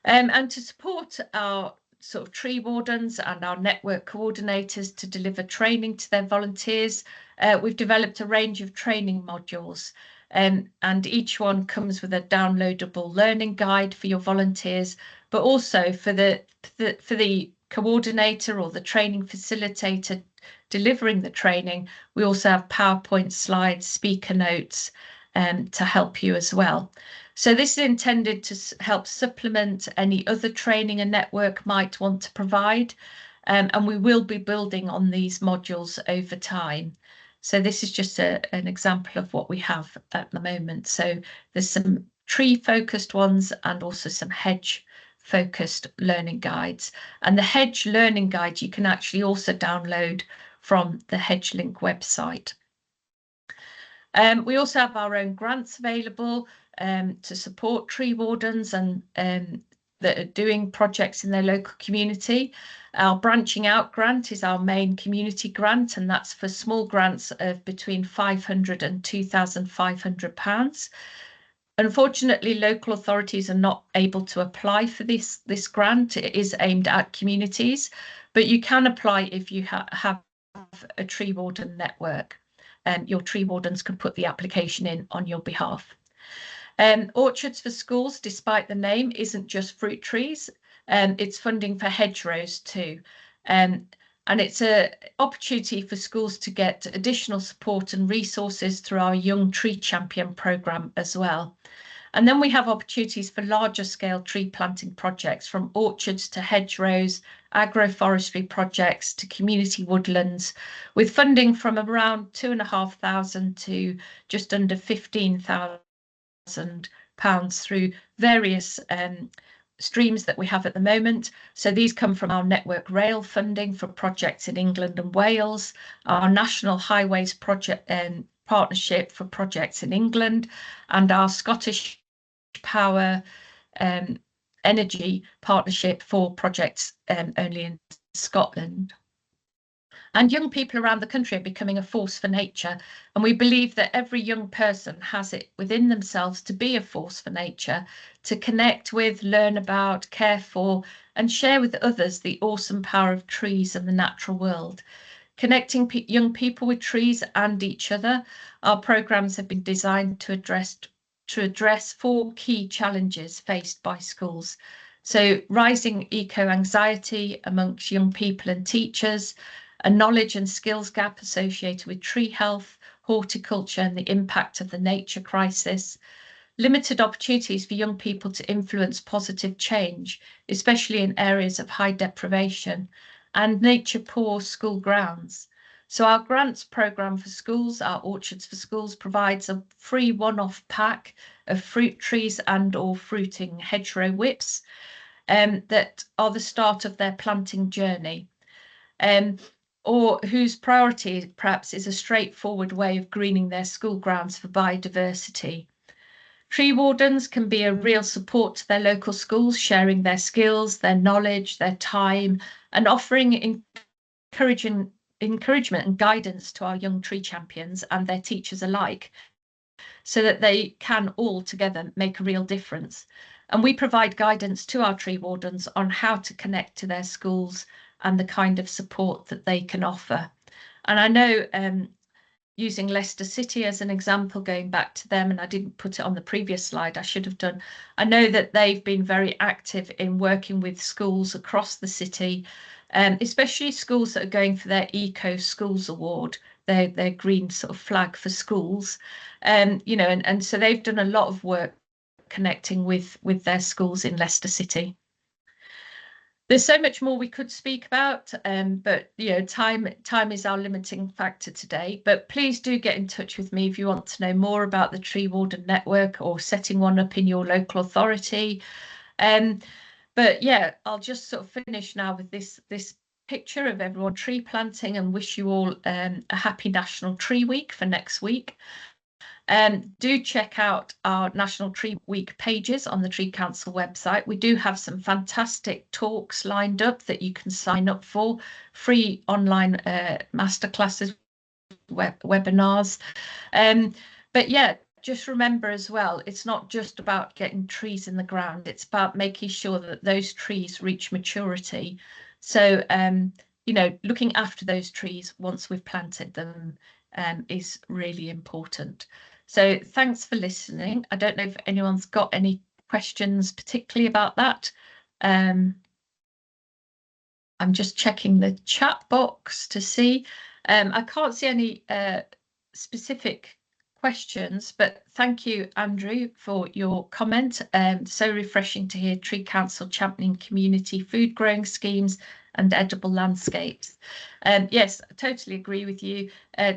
And to support our sort of tree wardens and our network coordinators to deliver training to their volunteers, we've developed a range of training modules, and each one comes with a downloadable learning guide for your volunteers, but also for the coordinator or the training facilitator delivering the training. We also have PowerPoint slides, speaker notes, to help you as well. So this is intended to help supplement any other training a network might want to provide, and we will be building on these modules over time. So this is just an example of what we have at the moment. So there's some tree-focused ones and also some hedge-focused learning guides. And the hedge learning guide you can actually also download from the HedgeLink website. We also have our own grants available to support tree wardens and that are doing projects in their local community. Our Branching Out grant is our main community grant, and that's for small grants of between £500 and £2,500. Unfortunately, local authorities are not able to apply for this grant. It is aimed at communities, but you can apply if you have a tree warden network. Your tree wardens can put the application in on your behalf. Orchards for Schools, despite the name, isn't just fruit trees. It's funding for hedgerows too. And it's an opportunity for schools to get additional support and resources through our Young Tree Champion programme as well. And then we have opportunities for larger scale tree planting projects, from orchards to hedgerows, agroforestry projects to community woodlands, with funding from around £2,500 to just under £15,000 through various streams that we have at the moment. So these come from our Network Rail funding for projects in England and Wales, our National Highways project partnership for projects in England, and our Scottish Power Energy partnership for projects only in Scotland. And young people around the country are becoming a force for nature, and we believe that every young person has it within themselves to be a force for nature, to connect with, learn about, care for, and share with others the awesome power of trees and the natural world. Connecting young people with trees and each other, our programmes have been designed to address 4 key challenges faced by schools. So rising eco-anxiety amongst young people and teachers, a knowledge and skills gap associated with tree health, horticulture and the impact of the nature crisis, limited opportunities for young people to influence positive change, especially in areas of high deprivation, and nature-poor school grounds. So our grants programme for schools, our Orchards for Schools, provides a free one-off pack of fruit trees and or fruiting hedgerow whips that are the start of their planting journey, or whose priority perhaps is a straightforward way of greening their school grounds for biodiversity. Tree wardens can be a real support to their local schools, sharing their skills, their knowledge, their time, and offering encouragement and guidance to our young tree champions and their teachers alike, so that they can all together make a real difference. And we provide guidance to our tree wardens on how to connect to their schools and the kind of support that they can offer. And I know, using Leicester City as an example, going back to them, and I didn't put it on the previous slide, I should have done. I know that they've been very active in working with schools across the city, especially schools that are going for their Eco Schools Award, their green sort of flag for schools. You know, and so they've done a lot of work connecting with their schools in Leicester City. There's so much more we could speak about, but you know, time is our limiting factor today. But please do get in touch with me if you want to know more about the Tree Warden Network or setting one up in your local authority. But yeah, I'll just sort of finish now with this picture of everyone tree planting, and wish you all a happy National Tree Week for next week. Do check out our National Tree Week pages on the Tree Council website. We do have some fantastic talks lined up that you can sign up for, free online masterclasses, webinars. But yeah, just remember as well, it's not just about getting trees in the ground, it's about making sure that those trees reach maturity. So, you know, looking after those trees once we've planted them is really important. So thanks for listening. I don't know if anyone's got any questions particularly about that. I'm just checking the chat box to see. I can't see any specific questions, but thank you, Andrew, for your comment. So refreshing to hear Tree Council championing community food growing schemes and edible landscapes. Yes, I totally agree with you.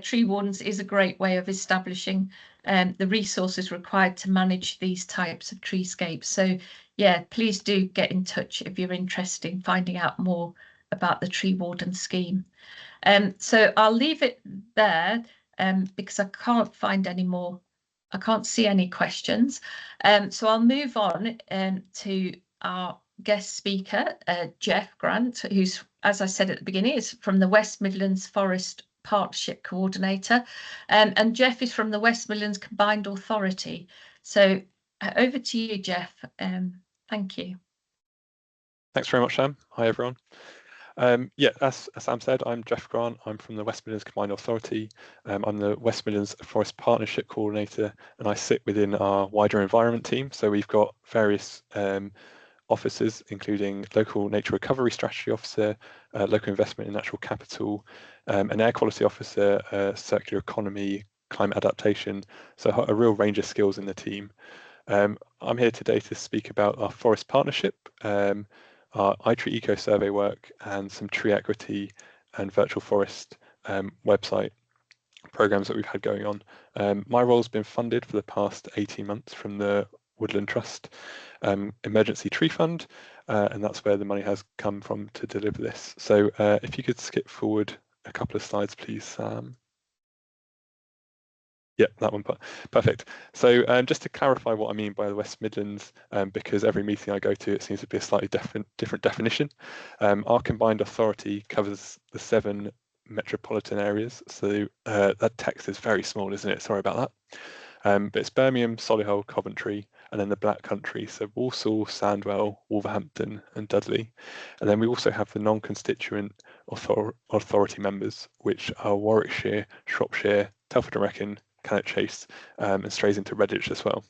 Tree Wardens is a great way of establishing the resources required to manage these types of treescapes. So yeah, please do get in touch if you're interested in finding out more about the Tree Warden scheme. So I'll leave it there because I can't find any more. I can't see any questions. So I'll move on to our guest speaker, Jeff Grant, who's, as I said at the beginning, is from the West Midlands Forest Partnership Coordinator, and Jeff is from the West Midlands Combined Authority. So over to you, Jeff. Thank you. Thanks very much, Sam. Hi, everyone. Yeah, as Sam said, I'm Jeff Grant. I'm from the West Midlands Combined Authority. I'm the West Midlands Forest Partnership Coordinator, and I sit within our wider environment team. So we've got various officers, including local nature recovery strategy officer, local investment in natural capital, an air quality officer, circular economy, climate adaptation. So a real range of skills in the team. I'm here today to speak about our forest partnership, our iTree Eco Survey work, and some tree equity and virtual forest website programs that we've had going on. My role's been funded for the past 18 months from the Woodland Trust Emergency Tree Fund, and that's where the money has come from to deliver this. So if you could skip forward a couple of slides, please, Sam. Yeah, that one, perfect. So just to clarify what I mean by the West Midlands, because every meeting I go to, it seems to be a slightly different definition. Our combined authority covers the 7 metropolitan areas. So that text is very small, isn't it? Sorry about that. But it's Birmingham, Solihull, Coventry, and then the Black Country. So Walsall, Sandwell, Wolverhampton, and Dudley. And then we also have the non-constituent authority members, which are Warwickshire, Shropshire, Telford and Wrekin, Cannock Chase, and strays into Redditch as well.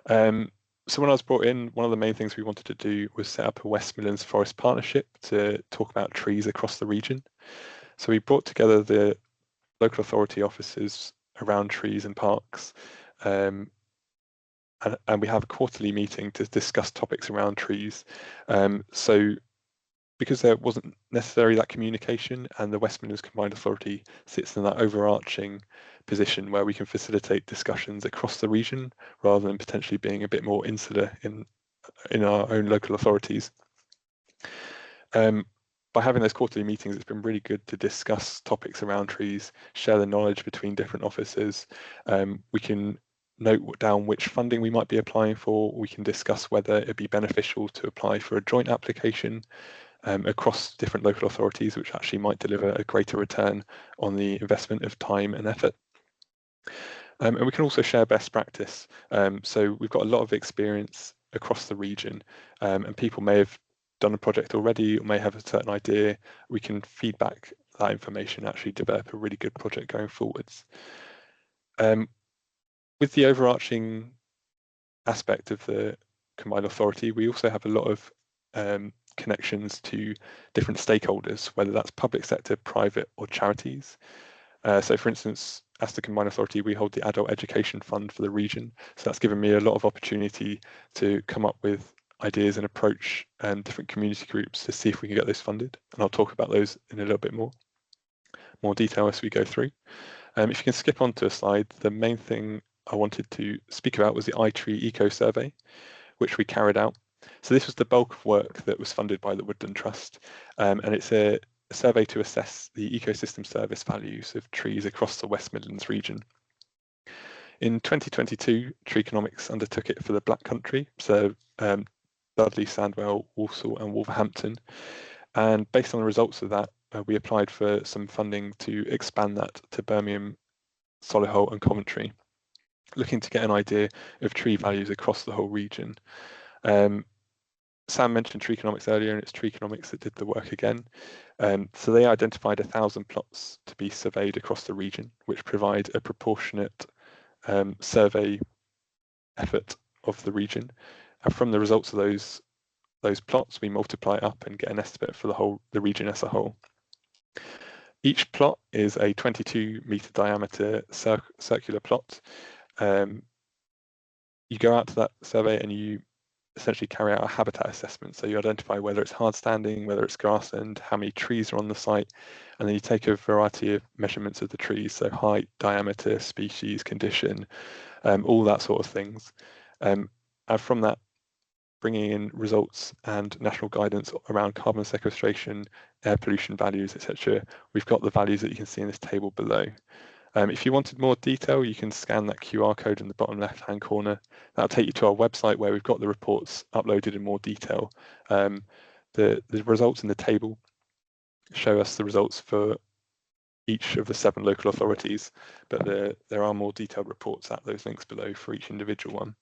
So when I was brought in, one of the main things we wanted to do was set up a West Midlands Forest Partnership to talk about trees across the region. So we brought together the local authority officers around trees and parks, and we have a quarterly meeting to discuss topics around trees. So because there wasn't necessarily that communication, and the West Midlands Combined Authority sits in that overarching position where we can facilitate discussions across the region rather than potentially being a bit more insular in our own local authorities. By having those quarterly meetings, it's been really good to discuss topics around trees, share the knowledge between different officers. We can note down which funding we might be applying for. We can discuss whether it'd be beneficial to apply for a joint application across different local authorities, which actually might deliver a greater return on the investment of time and effort. And we can also share best practice. So we've got a lot of experience across the region, and people may have done a project already or may have a certain idea. We can feed back that information, actually develop a really good project going forwards. With the overarching aspect of the combined authority, we also have a lot of connections to different stakeholders, whether that's public sector, private or charities. So for instance, as the combined authority, we hold the adult education fund for the region. So that's given me a lot of opportunity to come up with ideas and approach different community groups to see if we can get those funded. And I'll talk about those in a little bit more detail as we go through. If you can skip on to a slide, the main thing I wanted to speak about was the iTree Eco Survey, which we carried out. So this was the bulk of work that was funded by the Woodland Trust, and it's a survey to assess the ecosystem service values of trees across the West Midlands region. In 2022, Treeconomics undertook it for the Black Country, so Dudley, Sandwell, Walsall and Wolverhampton. And based on the results of that, we applied for some funding to expand that to Birmingham, Solihull and Coventry, looking to get an idea of tree values across the whole region. Sam mentioned Treeconomics earlier, and it's Treeconomics that did the work again. So they identified 1,000 plots to be surveyed across the region, which provide a proportionate survey effort of the region. And from the results of those plots, we multiply it up and get an estimate for the region as a whole. Each plot is a 22-metre diameter circular plot. You go out to that survey and you essentially carry out a habitat assessment. So you identify whether it's hard standing, whether it's grassland, how many trees are on the site, and then you take a variety of measurements of the trees, so height, diameter, species, condition, all that sort of things. And from that, bringing in results and national guidance around carbon sequestration, air pollution values, etc. We've got the values that you can see in this table below. If you wanted more detail, you can scan that QR code in the bottom left-hand corner. That'll take you to our website where we've got the reports uploaded in more detail. The results in the table show us the results for each of the 7 local authorities, but there are more detailed reports at those links below for each individual one.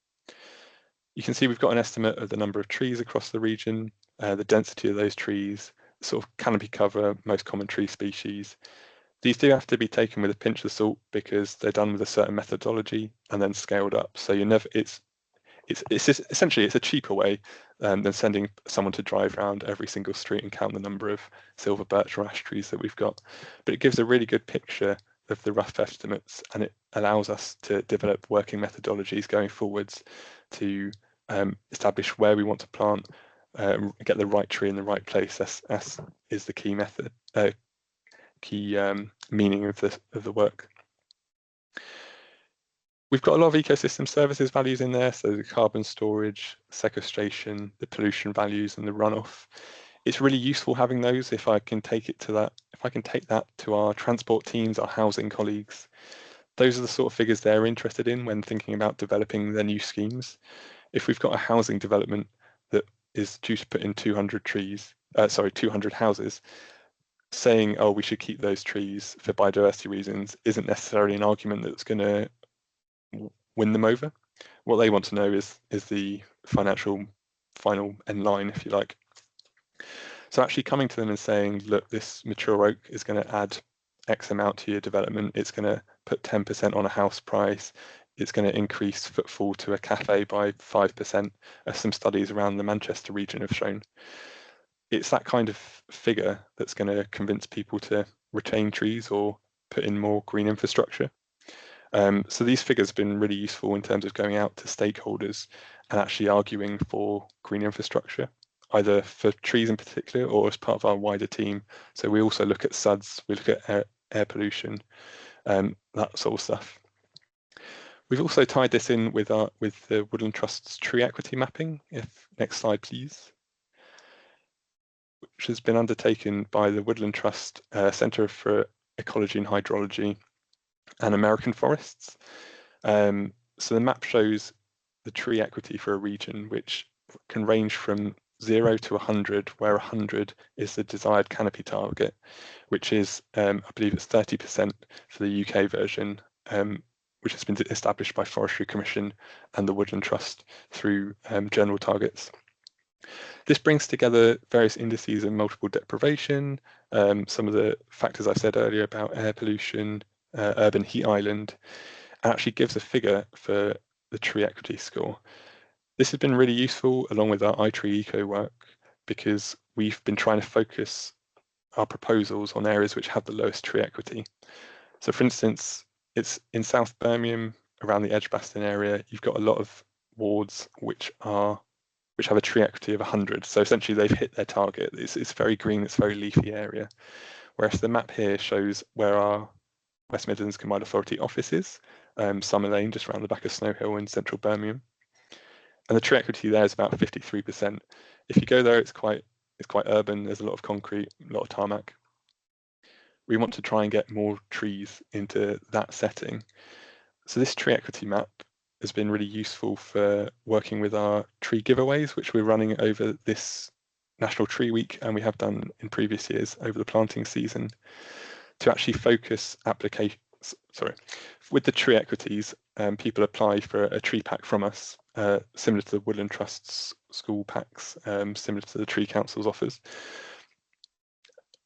You can see we've got an estimate of the number of trees across the region, the density of those trees, sort of canopy cover, most common tree species. These do have to be taken with a pinch of salt because they're done with a certain methodology and then scaled up. So you never, it's essentially it's a cheaper way than sending someone to drive around every single street and count the number of silver birch or ash trees that we've got. But it gives a really good picture of the rough estimates, and it allows us to develop working methodologies going forwards to establish where we want to plant, get the right tree in the right place. As is the key method, key meaning of the work. We've got a lot of ecosystem services values in there, so the carbon storage, sequestration, the pollution values, and the runoff. It's really useful having those if I can take it to that. If I can take that to our transport teams, our housing colleagues, those are the sort of figures they're interested in when thinking about developing their new schemes. If we've got a housing development that is due to put in 200 houses, saying, oh, we should keep those trees for biodiversity reasons isn't necessarily an argument that's going to win them over. What they want to know is the financial final end line, if you like. So actually coming to them and saying, look, this mature oak is going to add X amount to your development. It's going to put 10% on a house price. It's going to increase footfall to a cafe by 5%, as some studies around the Manchester region have shown. It's that kind of figure that's going to convince people to retain trees or put in more green infrastructure. So these figures have been really useful in terms of going out to stakeholders and actually arguing for green infrastructure, either for trees in particular or as part of our wider team. So we also look at SUDS, we look at air pollution, that sort of stuff. We've also tied this in with the Woodland Trust's tree equity mapping. Next slide, please. Which has been undertaken by the Woodland Trust Centre for Ecology and Hydrology and American Forests. So the map shows the tree equity for a region, which can range from 0 to 100, where 100 is the desired canopy target, which is, I believe it's 30% for the UK version, which has been established by Forestry Commission and the Woodland Trust through general targets. This brings together various indices of multiple deprivation, some of the factors I said earlier about air pollution, urban heat island, and actually gives a figure for the tree equity score. This has been really useful along with our iTree Eco work, because we've been trying to focus our proposals on areas which have the lowest tree equity. So for instance, it's in South Birmingham, around the Edgbaston area, you've got a lot of wards which have a tree equity of 100. So essentially they've hit their target. It's very green, it's a very leafy area. Whereas the map here shows where our West Midlands Combined Authority office is, Summer Lane, just around the back of Snow Hill in central Birmingham. And the tree equity there is about 53%. If you go there, it's quite urban. There's a lot of concrete, a lot of tarmac. We want to try and get more trees into that setting. So this tree equity map has been really useful for working with our tree giveaways, which we're running over this National Tree Week, and we have done in previous years over the planting season, to actually focus applications. Sorry, with the tree equities, people apply for a tree pack from us, similar to the Woodland Trust's school packs, similar to the Tree Council's offers.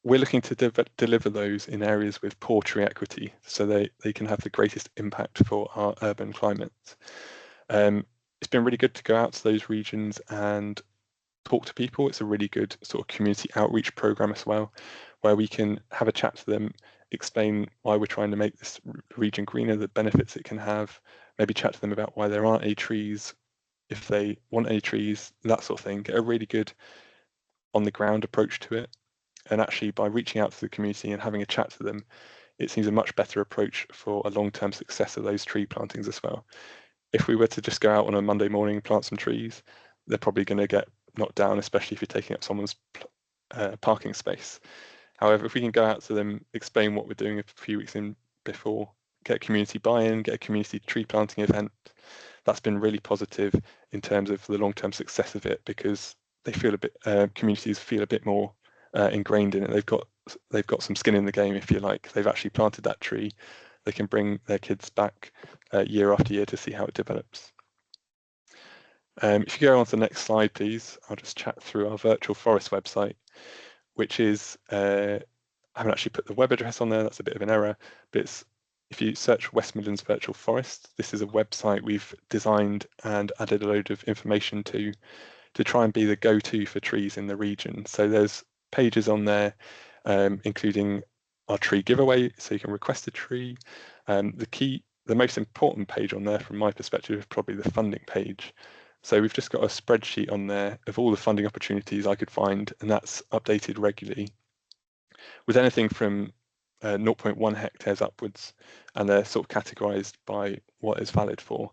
We're looking to deliver those in areas with poor tree equity, so they can have the greatest impact for our urban climate. It's been really good to go out to those regions and talk to people. It's a really good sort of community outreach program as well, where we can have a chat to them, explain why we're trying to make this region greener, the benefits it can have, maybe chat to them about why there aren't any trees, if they want any trees, that sort of thing. Get a really good on the ground approach to it. And actually, by reaching out to the community and having a chat to them, it seems a much better approach for a long-term success of those tree plantings as well. If we were to just go out on a Monday morning and plant some trees, they're probably going to get knocked down, especially if you're taking up someone's parking space. However, if we can go out to them, explain what we're doing a few weeks in before, get community buy-in, get a community tree planting event, that's been really positive in terms of the long-term success of it, because they feel a bit, communities feel a bit more ingrained in it. They've got some skin in the game, if you like. They've actually planted that tree. They can bring their kids back year after year to see how it develops. If you go on to the next slide, please, I'll just chat through our virtual forest website, which is, I haven't actually put the web address on there, that's a bit of an error, but it's, if you search West Midlands Virtual Forest, this is a website we've designed and added a load of information to try and be the go-to for trees in the region. So there's pages on there, including our tree giveaway, so you can request a tree. The most important page on there from my perspective is probably the funding page. So we've just got a spreadsheet on there of all the funding opportunities I could find, and that's updated regularly with anything from 0.1 hectares upwards, and they're sort of categorized by what is valid for.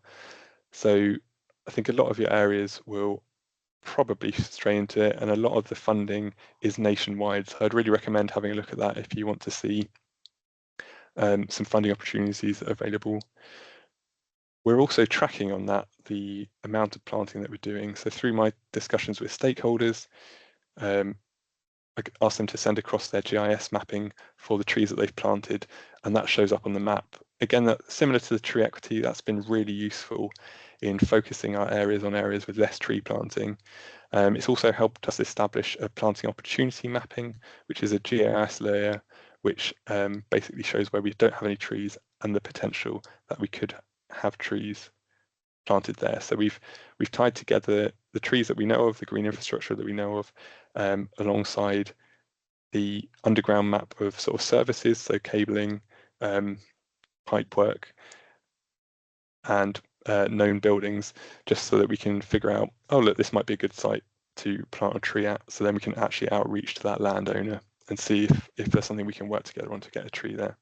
So I think a lot of your areas will probably stray into it, and a lot of the funding is nationwide. So I'd really recommend having a look at that if you want to see some funding opportunities that are available. We're also tracking on that the amount of planting that we're doing. So through my discussions with stakeholders, I asked them to send across their GIS mapping for the trees that they've planted, and that shows up on the map. Again, that, similar to the tree equity, that's been really useful in focusing our areas on areas with less tree planting. It's also helped us establish a planting opportunity mapping, which is a GIS layer, which basically shows where we don't have any trees and the potential that we could have trees planted there. So we've tied together the trees that we know of, the green infrastructure that we know of, alongside the underground map of sort of services, so cabling, pipe work, and known buildings, just so that we can figure out, oh look, this might be a good site to plant a tree at. So then we can actually outreach to that landowner and see if there's something we can work together on to get a tree there.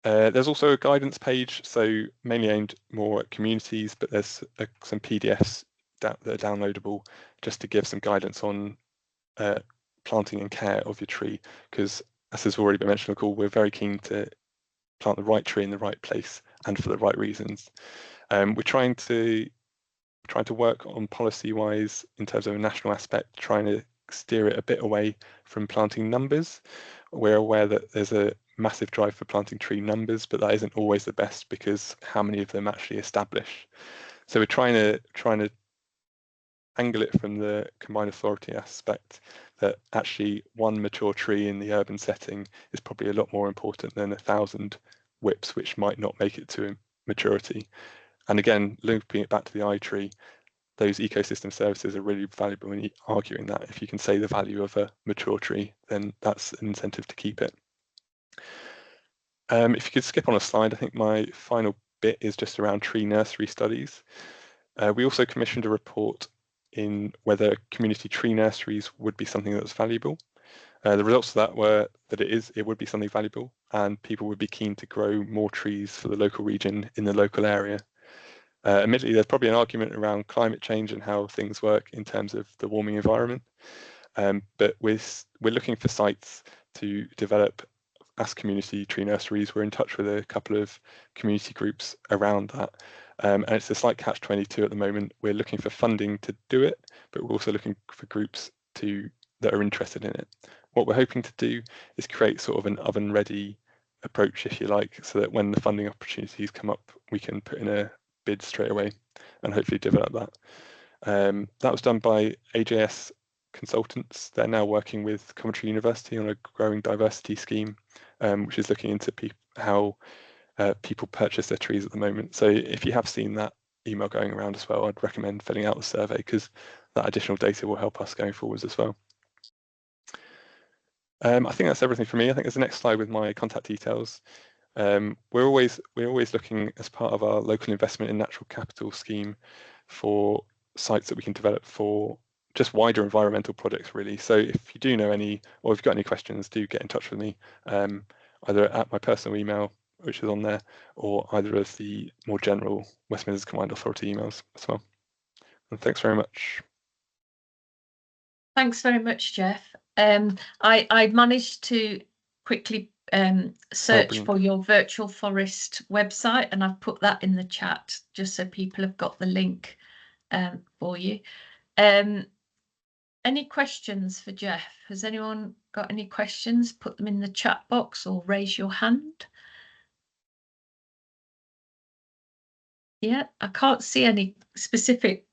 There's also a guidance page, so mainly aimed more at communities, but there's some PDFs that are downloadable just to give some guidance on planting and care of your tree, because as has already been mentioned on the call, we're very keen to plant the right tree in the right place and for the right reasons. We're trying to work on policy-wise in terms of a national aspect, trying to steer it a bit away from planting numbers. We're aware that there's a massive drive for planting tree numbers, but that isn't always the best because how many of them actually establish. So we're trying to angle it from the combined authority aspect, that actually one mature tree in the urban setting is probably a lot more important than 1,000 whips which might not make it to maturity. And again, looping it back to the iTree, those ecosystem services are really valuable in arguing that. If you can say the value of a mature tree, then that's an incentive to keep it. If you could skip on a slide, I think my final bit is just around tree nursery studies. We also commissioned a report in whether community tree nurseries would be something that was valuable. The results of that were that it would be something valuable, and people would be keen to grow more trees for the local region in the local area. Admittedly, there's probably an argument around climate change and how things work in terms of the warming environment, but we're looking for sites to develop as community tree nurseries. We're in touch with a couple of community groups around that, and it's a slight catch-22 at the moment. We're looking for funding to do it, but we're also looking for groups that are interested in it. What we're hoping to do is create sort of an oven-ready approach, if you like, so that when the funding opportunities come up, we can put in a bid straight away and hopefully develop that. That was done by AJS consultants. They're now working with Coventry University on a growing diversity scheme, which is looking into how people purchase their trees at the moment. So if you have seen that email going around as well, I'd recommend filling out the survey because that additional data will help us going forwards as well. I think that's everything for me. I think there's the next slide with my contact details. We're always looking as part of our local investment in natural capital scheme for sites that we can develop for just wider environmental projects, really. So if you do know any, or if you've got any questions, do get in touch with me, either at my personal email, which is on there, or either of the more general West Midlands Combined Authority emails as well. And thanks very much. Thanks very much, Jeff. I managed to quickly search for your virtual forest website, and I've put that in the chat just so people have got the link for you. Any questions for Jeff? Has anyone got any questions? Put them in the chat box or raise your hand. Yeah, I can't see any specific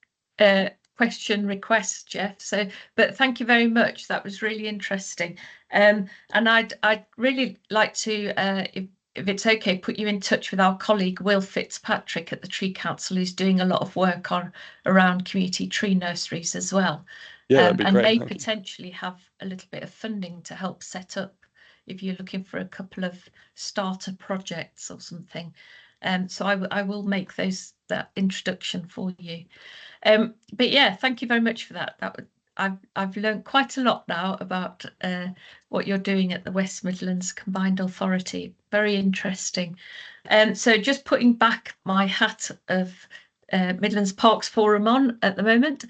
question requests, Jeff. So, but thank you very much. That was really interesting. And I'd really like to, if it's okay, put you in touch with our colleague Will Fitzpatrick at the Tree Council, who's doing a lot of work around community tree nurseries as well. Yeah, that'd be and great. may potentially have a little bit of funding to help set up if you're looking for a couple of starter projects or something. So I will make that introduction for you. But yeah, thank you very much for that. I've learned quite a lot now about what you're doing at the West Midlands Combined Authority. Very interesting. So just putting back my hat of Midlands Parks Forum on at the moment,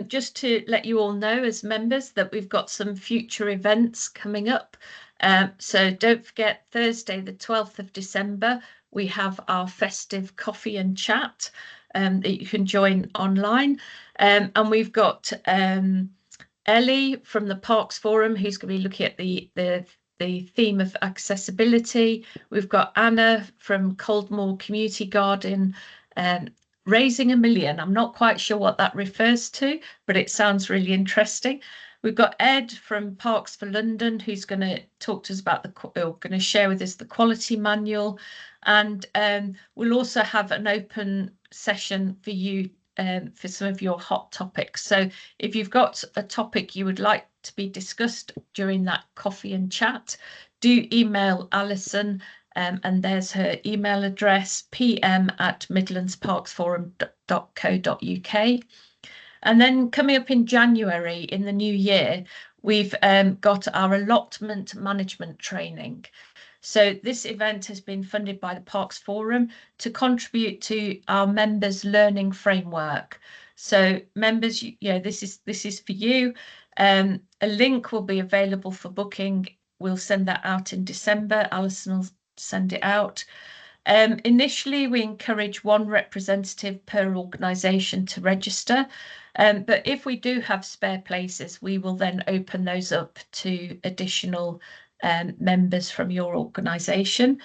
just to let you all know as members that we've got some future events coming up. So don't forget, Thursday the 12th of December, we have our festive coffee and chat that you can join online. And we've got Ellie from the Parks Forum, who's going to be looking at the theme of accessibility. We've got Anna from Coldmoor Community Garden, Raising a Million. I'm not quite sure what that refers to, but it sounds really interesting. We've got Ed from Parks for London, who's going to talk to us about going to share with us the quality manual. And we'll also have an open session for you for some of your hot topics. So if you've got a topic you would like to be discussed during that coffee and chat, do email Alison, and there's her email address, pm@midlandsparksforum.co.uk. And then coming up in January in the new year, we've got our allotment management training. So this event has been funded by the Parks Forum to contribute to our members' learning framework. So members, this is for you. A link will be available for booking. We'll send that out in December. Alison will send it out. Initially, we encourage one representative per organisation to register, but if we do have spare places, we will then open those up to additional members from your organisation.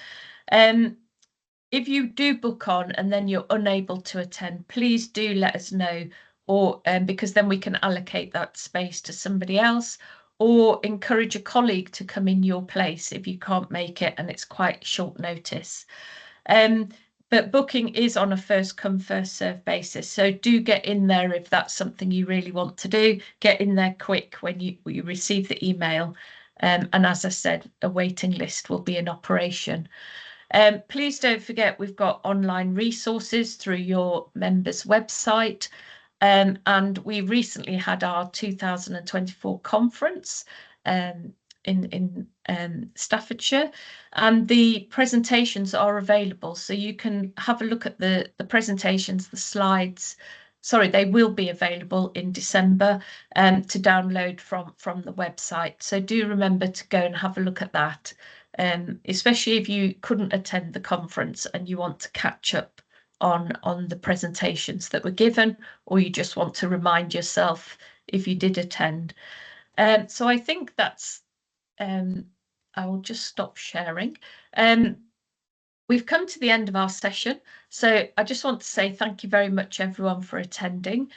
If you do book on and then you're unable to attend, please do let us know, or because then we can allocate that space to somebody else, or encourage a colleague to come in your place if you can't make it and it's quite short notice. But booking is on a first come, first serve basis. So do get in there if that's something you really want to do. Get in there quick when you receive the email. And as I said, a waiting list will be in operation. Please don't forget we've got online resources through your members' website. And we recently had our 2024 conference in Staffordshire, and the presentations are available, so you can have a look at the presentations, the slides. Sorry, they will be available in December to download from the website. So do remember to go and have a look at that, especially if you couldn't attend the conference and you want to catch up on the presentations that were given, or you just want to remind yourself if you did attend. So I think that's I will just stop sharing. We've come to the end of our session, so I just want to say thank you very much everyone for attending.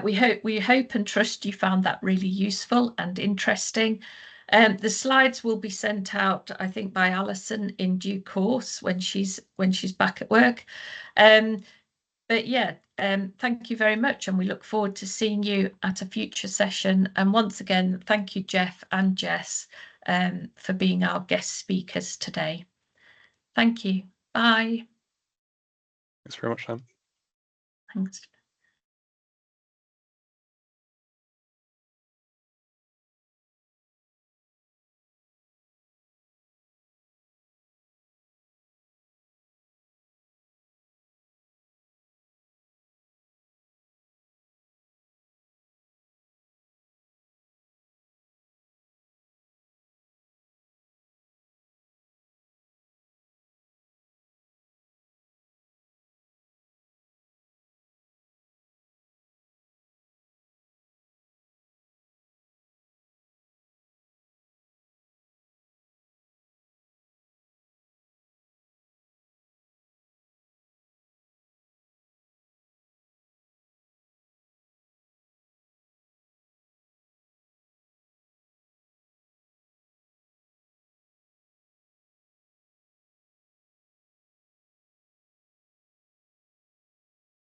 We hope and trust you found that really useful and interesting. The slides will be sent out, I think, by Alison in due course when she's back at work. But yeah, thank you very much, and we look forward to seeing you at a future session. And once again, thank you, Jeff and Jess, for being our guest speakers today. Thank you. Bye. Thanks very much, Sam. Thanks.